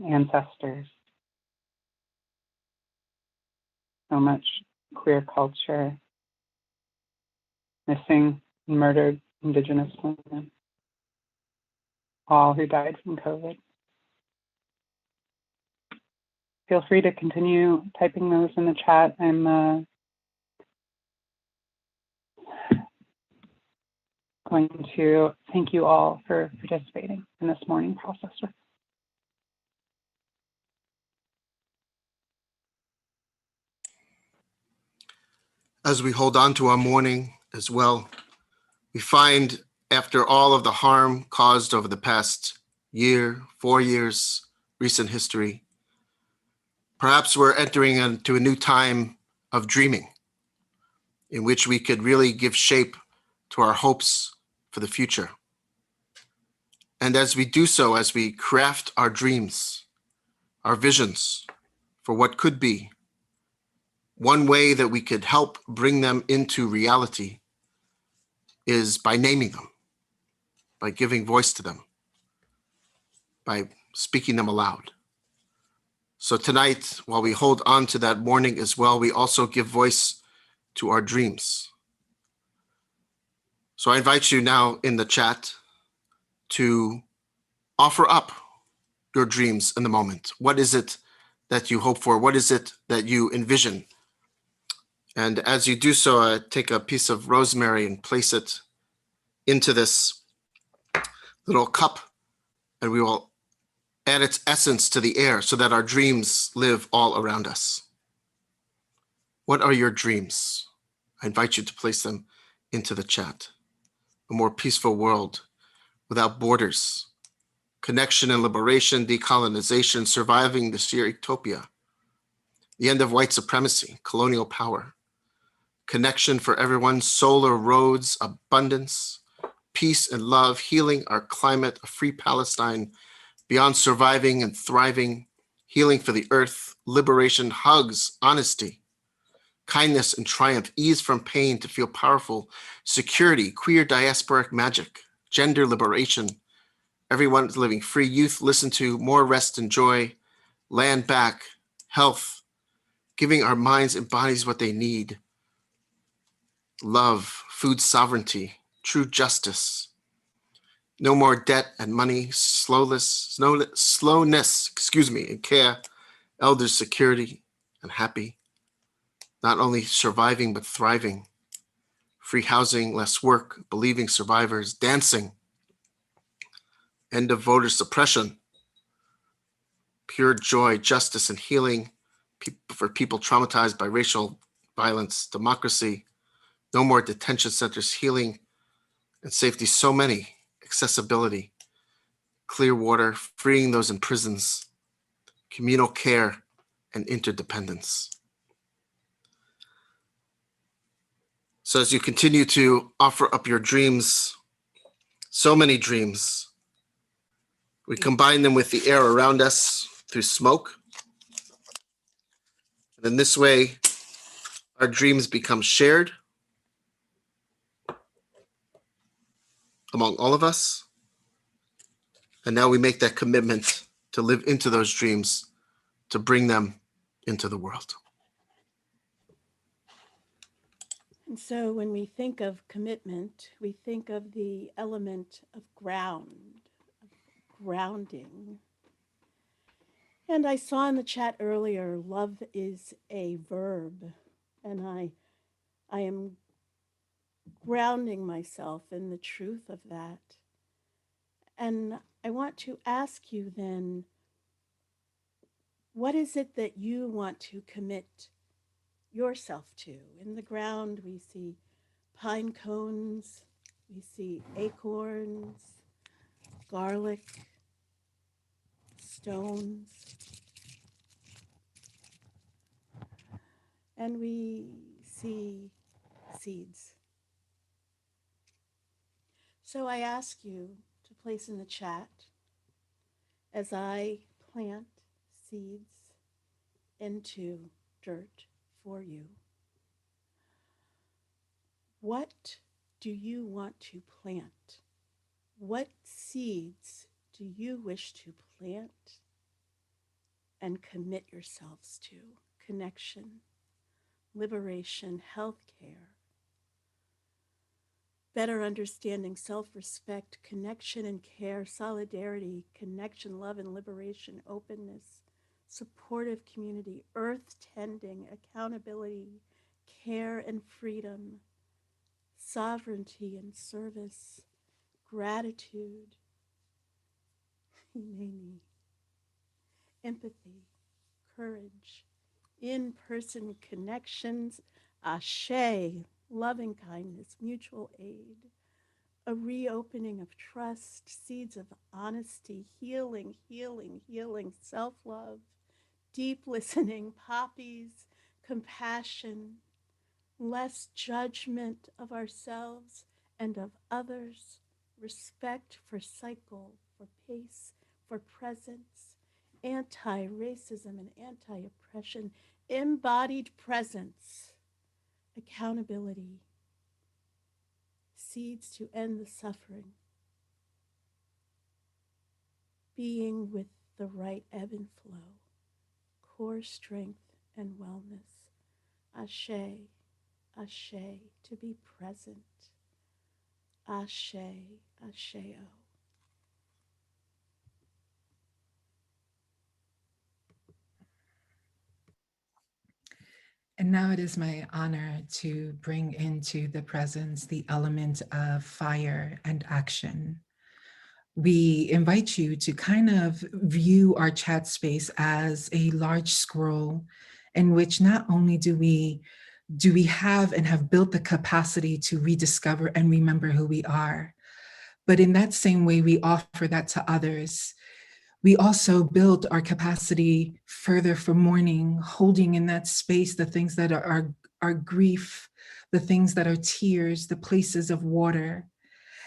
ancestors, so much queer culture, missing and murdered Indigenous women, all who died from COVID. Feel free to continue typing those in the chat. I'm going to thank you all for participating in this morning process. As we hold on to our mourning as well, we find after all of the harm caused over the past year, 4 years, recent history, perhaps we're entering into a new time of dreaming in which we could really give shape to our hopes for the future. And as we do so, as we craft our dreams, our visions for what could be, one way that we could help bring them into reality is by naming them, by giving voice to them, by speaking them aloud. So tonight, while we hold on to that mourning as well, we also give voice to our dreams. So I invite you now in the chat to offer up your dreams in the moment. What is it that you hope for? What is it that you envision? And as you do so, take a piece of rosemary and place it into this little cup, and we will add its essence to the air so that our dreams live all around us. What are your dreams? I invite you to place them into the chat. A more peaceful world without borders, connection and liberation, decolonization, surviving this year utopia, the end of white supremacy, colonial power, connection for everyone, solar roads, abundance, peace and love, healing our climate, a free Palestine, beyond surviving and thriving, healing for the earth, liberation, hugs, honesty, kindness and triumph, ease from pain to feel powerful, security, queer diasporic magic, gender liberation, everyone is living free, youth listen to, more rest and joy, land back, health, giving our minds and bodies what they need, love, food sovereignty, true justice, no more debt and money, slowness, and care, elders security and happy, not only surviving but thriving, free housing, less work, believing survivors, dancing, end of voter suppression, pure joy, justice and healing for people traumatized by racial violence, democracy, no more detention centers, healing and safety, so many, accessibility, clear water, freeing those in prisons, communal care, and interdependence. So as you continue to offer up your dreams, so many dreams, we combine them with the air around us through smoke. And in this way, our dreams become shared among all of us. And now we make that commitment to live into those dreams, to bring them into the world. And so when we think of commitment, we think of the element of grounding. And I saw in the chat earlier, love is a verb. And I am grounding myself in the truth of that. And I want to ask you then, what is it that you want to commit yourself to? In the ground, we see pine cones, we see acorns, garlic, stones, and we see seeds. So I ask you to place in the chat, as I plant seeds into dirt for you, what do you want to plant? What seeds do you wish to plant and commit yourselves to? Connection, liberation, healthcare, better understanding, self-respect, connection and care, solidarity, connection, love and liberation, openness, supportive community, earth tending, accountability, care and freedom, sovereignty and service, gratitude, empathy, courage, in-person connections, ashe, loving kindness, mutual aid, a reopening of trust, seeds of honesty, healing, self-love, deep listening, poppies, compassion, less judgment of ourselves and of others, respect for cycle, for pace, for presence, anti-racism and anti-oppression, embodied presence, accountability, seeds to end the suffering, being with the right ebb and flow, core strength and wellness, ashe, to be present, Ashe, Asheo. And now it is my honor to bring into the presence the element of fire and action. We invite you to kind of view our chat space as a large scroll in which not only do we have and have built the capacity to rediscover and remember who we are, but in that same way, we offer that to others. We also build our capacity further for mourning, holding in that space the things that are our grief, the things that are tears, the places of water.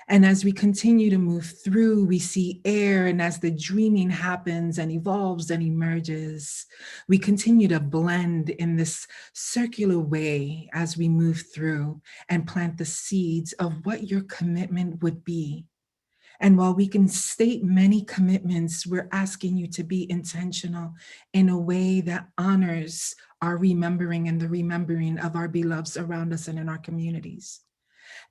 And as we continue to move through, we see air, and as the dreaming happens and evolves and emerges, we continue to blend in this circular way as we move through and plant the seeds of what your commitment would be. And while we can state many commitments, we're asking you to be intentional in a way that honors our remembering and the remembering of our beloveds around us and in our communities.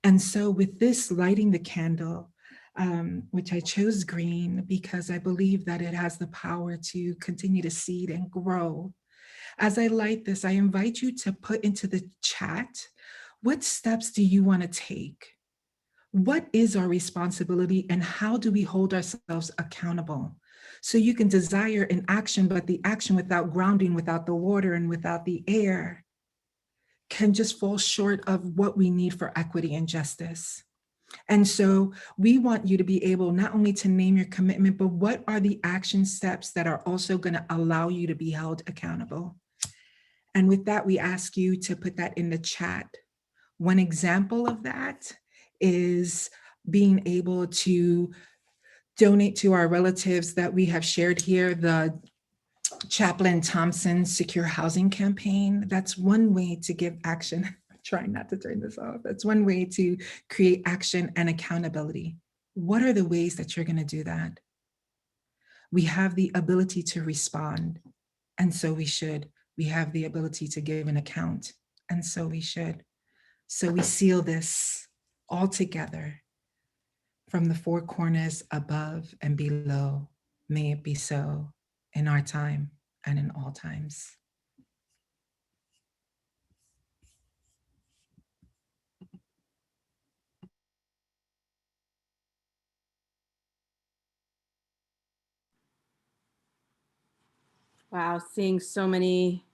And so with this lighting the candle, which I chose green because I believe that it has the power to continue to seed and grow. As I light this, I invite you to put into the chat, what steps do you want to take? What is our responsibility and how do we hold ourselves accountable? So you can desire an action, but the action without grounding, without the water and without the air can just fall short of what we need for equity and justice. And so we want you to be able not only to name your commitment, but what are the action steps that are also going to allow you to be held accountable? And with that, we ask you to put that in the chat. One example of that is being able to donate to our relatives that we have shared here, the Chaplain Thompson Secure Housing Campaign. That's one way to give action. I'm trying not to turn this off. That's one way to create action and accountability. What are the ways that you're going to do that? We have the ability to respond, and so we should. We have the ability to give an account, and so we should. So we seal this all together from the four corners above and below. May it be so in our time and in all times. Wow, seeing so many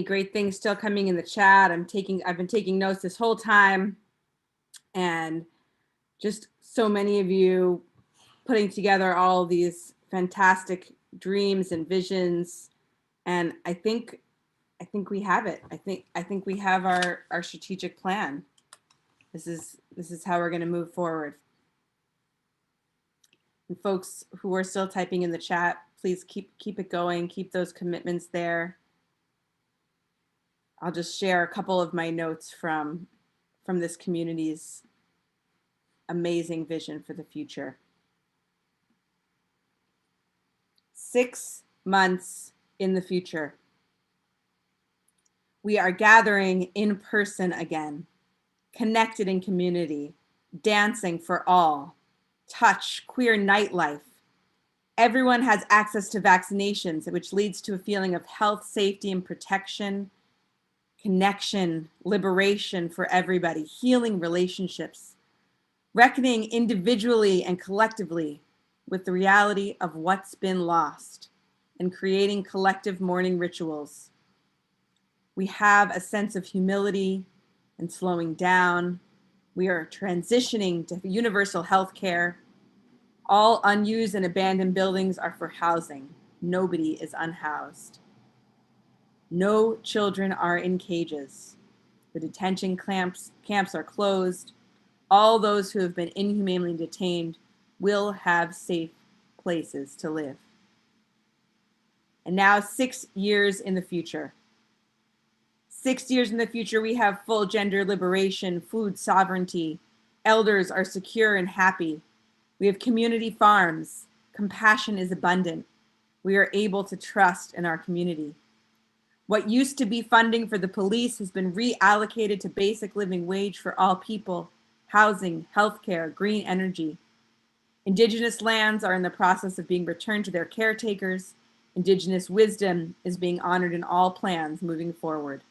great things still coming in the chat. I've been taking notes this whole time, and just so many of you putting together all of these fantastic dreams and visions. And I think we have it. I think we have our strategic plan. This is how we're going to move forward. And folks who are still typing in the chat, please keep it going. Keep those commitments there. I'll just share a couple of my notes from this community's amazing vision for the future. 6 months in the future. We are gathering in person again, connected in community, dancing for all, touch, queer nightlife. Everyone has access to vaccinations, which leads to a feeling of health, safety, and protection, connection, liberation for everybody, healing relationships, reckoning individually and collectively with the reality of what's been lost, and creating collective mourning rituals. We have a sense of humility and slowing down. We are transitioning to universal health care. All unused and abandoned buildings are for housing. Nobody is unhoused. No children are in cages. The detention camps are closed. All those who have been inhumanely detained will have safe places to live. And now 6 years in the future. 6 years in the future, we have full gender liberation, food sovereignty. Elders are secure and happy. We have community farms. Compassion is abundant. We are able to trust in our community. What used to be funding for the police has been reallocated to basic living wage for all people. housing, healthcare, green energy. Indigenous lands are in the process of being returned to their caretakers. Indigenous wisdom is being honored in all plans moving forward.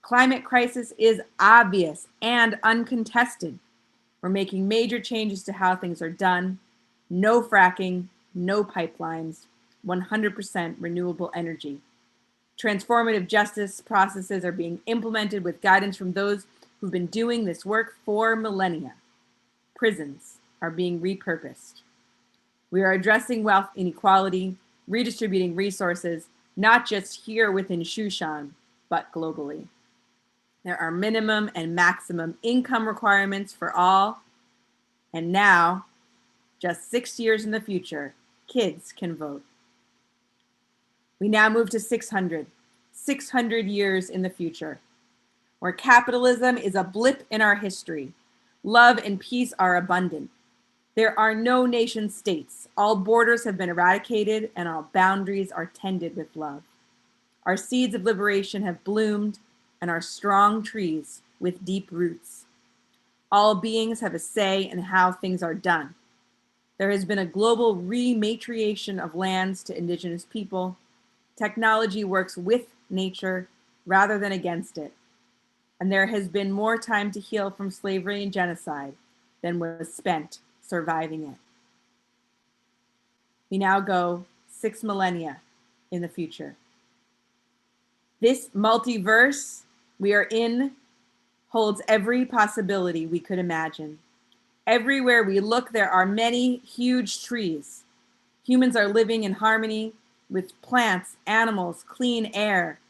Climate crisis is obvious and uncontested. We're making major changes to how things are done. No fracking, no pipelines, 100% renewable energy. Transformative justice processes are being implemented with guidance from those who've been doing this work for millennia. Prisons are being repurposed. We are addressing wealth inequality, redistributing resources, not just here within Shushan, but globally. There are minimum and maximum income requirements for all. And now, just 6 years in the future, kids can vote. We now move to 600 years in the future, where capitalism is a blip in our history. Love and peace are abundant. There are no nation states. All borders have been eradicated and all boundaries are tended with love. Our seeds of liberation have bloomed and are strong trees with deep roots. All beings have a say in how things are done. There has been a global rematriation of lands to indigenous people. Technology works with nature rather than against it. And there has been more time to heal from slavery and genocide than was spent surviving it. We now go 6 millennia in the future. This multiverse we are in holds every possibility we could imagine. Everywhere we look, there are many huge trees. Humans are living in harmony with plants, animals, clean air.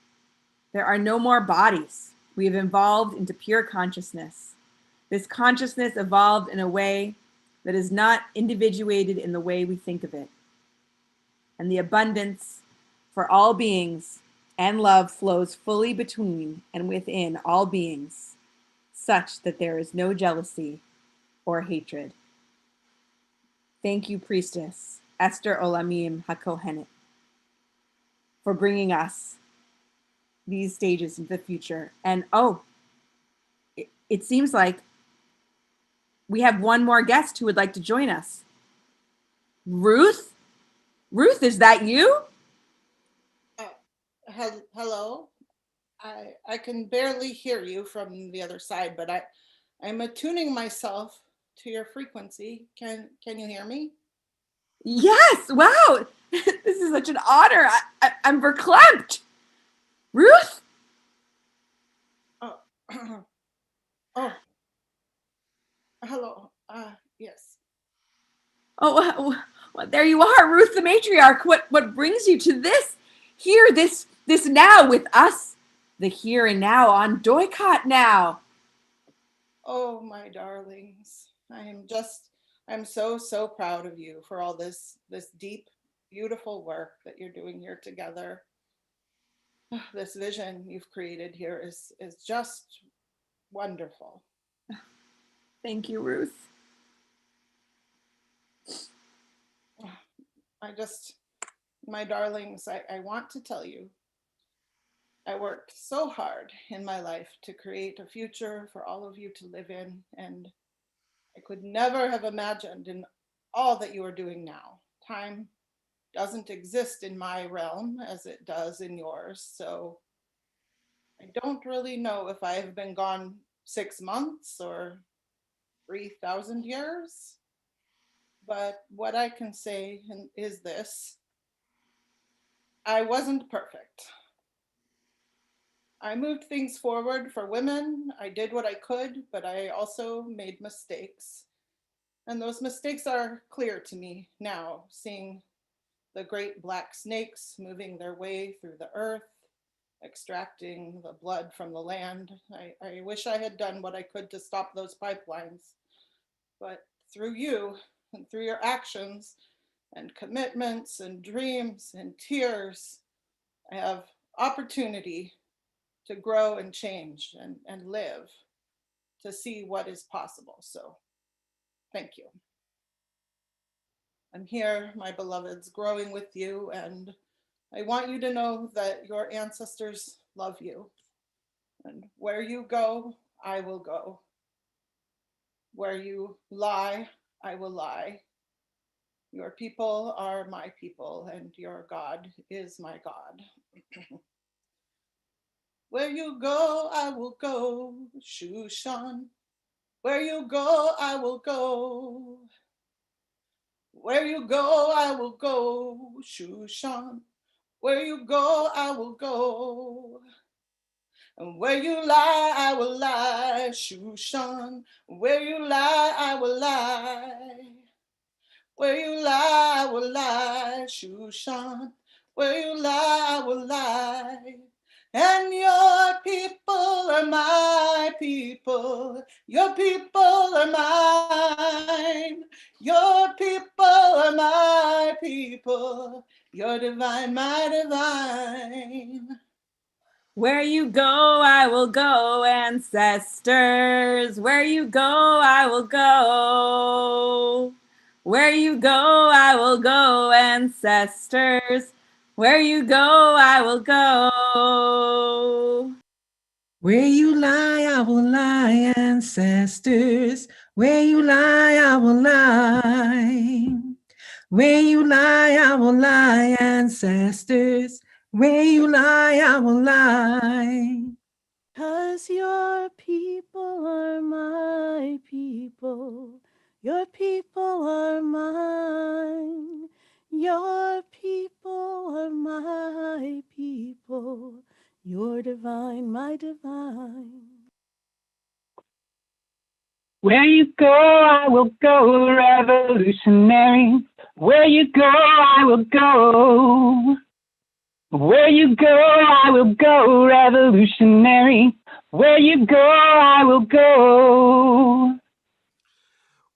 There are no more bodies. We have evolved into pure consciousness. This consciousness evolved in a way that is not individuated in the way we think of it. And the abundance for all beings and love flows fully between and within all beings, such that there is no jealousy or hatred. Thank you, Priestess Esther Olamim HaKohenet, for bringing us these stages into the future. And it seems like we have one more guest who would like to join us. Ruth? Ruth, is that you? Hello. I can barely hear you from the other side, but I'm attuning myself to your frequency. Can you hear me? Yes. Wow. This is such an honor. I'm verklempt. Ruth? Oh, oh, hello. Yes. Oh, well, there you are, Ruth the matriarch. What brings you to this now with us, the here and now on Doikayt now? Oh, my darlings. I'm so proud of you for all this deep, beautiful work that you're doing here together. This vision you've created here is just wonderful. Thank you, Ruth. My darlings, I want to tell you, I worked so hard in my life to create a future for all of you to live in, and I could never have imagined in all that you are doing now. Time doesn't exist in my realm as it does in yours, so I don't really know if I have been gone 6 months or 3,000 years, but what I can say is this: I wasn't perfect. I moved things forward for women. I did what I could, but I also made mistakes. And those mistakes are clear to me now, seeing the great black snakes moving their way through the earth, extracting the blood from the land. I wish I had done what I could to stop those pipelines. But through you and through your actions and commitments and dreams and tears, I have opportunity to grow and change and live, to see what is possible. So thank you. I'm here, my beloveds, growing with you, and I want you to know that your ancestors love you. And where you go, I will go. Where you lie, I will lie. Your people are my people, and your God is my God. Where you go, I will go, Shushan. Where you go, I will go. Where you go, I will go, Shushan. Where you go, I will go. And where you lie, I will lie, Shushan. Where you lie, I will lie. Where you lie, I will lie, Shushan. Where you lie, I will lie. And your people are my people. Your people are mine. Your people are my people. You're divine, my divine. Where you go, I will go, ancestors. Where you go, I will go. Where you go, I will go, ancestors. Where you go, I will go. Where you lie, I will lie, ancestors. Where you lie, I will lie. Where you lie, I will lie, ancestors. Where you lie, I will lie. 'Cause your people are my people. Your people are mine. Your people are my people. You're divine, my divine. Where you go, I will go, revolutionary. Where you go, I will go. Where you go, I will go, revolutionary. Where you go, I will go.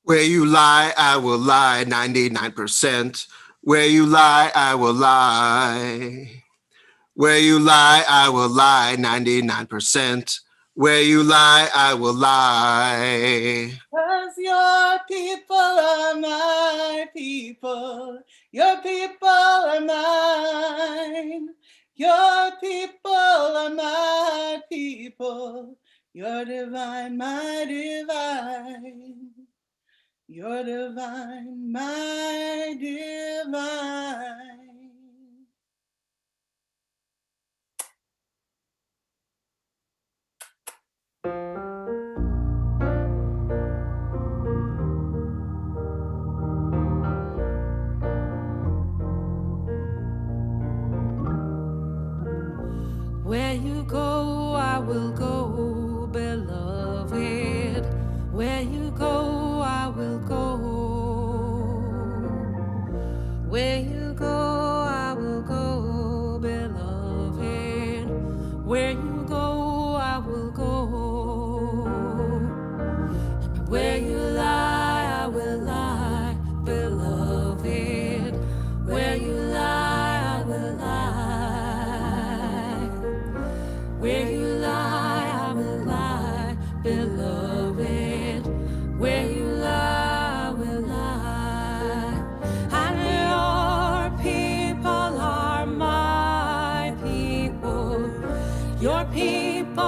Where you lie, I will lie 99%. Where you lie, I will lie. Where you lie, I will lie 99%. Where you lie, I will lie. 'Cause your people are my people. Your people are mine. Your people are my people. You're divine, my divine. You're divine, my divine. Where you go, I will go, beloved. Where you go, I will go. Where you go, I will go, beloved. Where you go, I will go. Where you lie, I will lie, beloved. Where you lie, I will lie. Where you lie, I will lie, beloved. Where you lie, I will lie. And your people are my people. Your people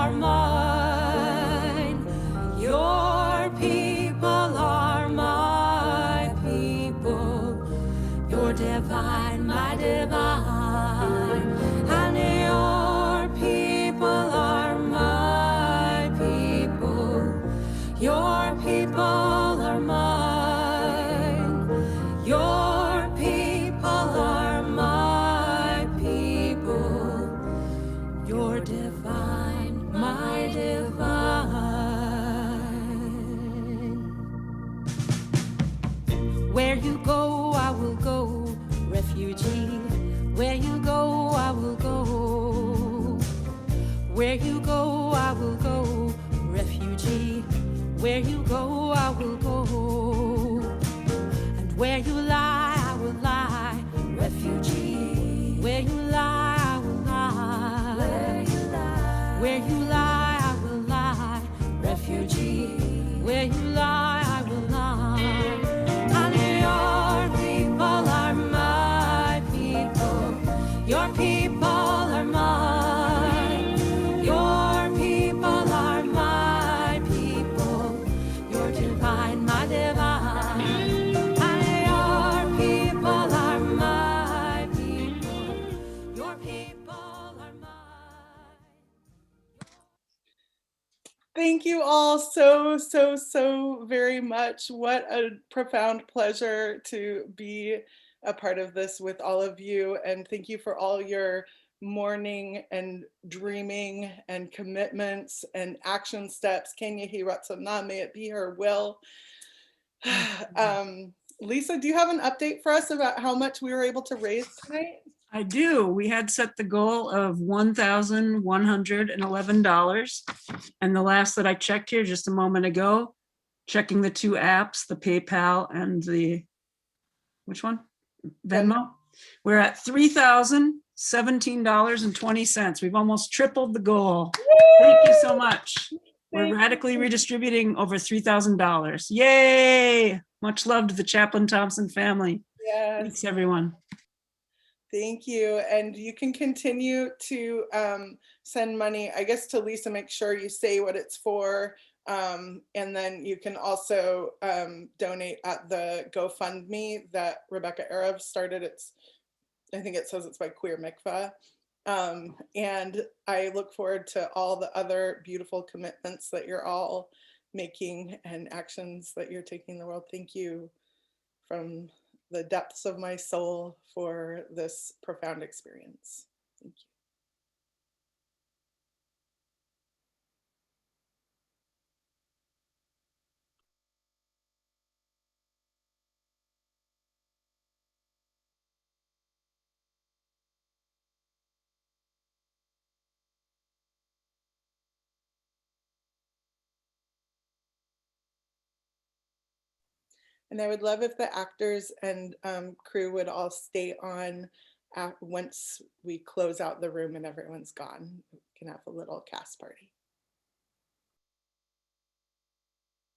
are mine. Your people are my people. You're divine, my divine. And your people are my people. Your people are mine. Your people are my people. You're divine, my divine. Where you go, I will go, refugee. Where you go, I will go. Where you go, I will go, refugee. Where you go, I will go. And where you lie, I will lie, refugee. Where you lie, I will lie. Where you lie, I will lie, refugee. Where you lie, I will lie. And your people are my people. Your people are mine. Your people are my people. Your Thank you all so, so, so very much. What a profound pleasure to be a part of this with all of you. And thank you for all your mourning and dreaming and commitments and action steps. Kenya Hiratsana, may it be her will. Lisa, do you have an update for us about how much we were able to raise tonight? I do. We had set the goal of $1,111. And the last that I checked here just a moment ago, checking the two apps, the PayPal and the, which one? Venmo. We're at $3,017.20. We've almost tripled the goal. Thank you so much. We're radically redistributing over $3,000. Yay! Much love to the Chaplain Thompson family. Yes. Thanks, everyone. Thank you. And you can continue to send money, I guess, to Lisa. Make sure you say what it's for. And then you can also donate at the GoFundMe that Rebecca Arab started. I think it says it's by Queer Mikvah. And I look forward to all the other beautiful commitments that you're all making and actions that you're taking in the world. Thank you from the depths of my soul for this profound experience. Thank you. And I would love if the actors and crew would all stay on once we close out the room and everyone's gone. We can have a little cast party.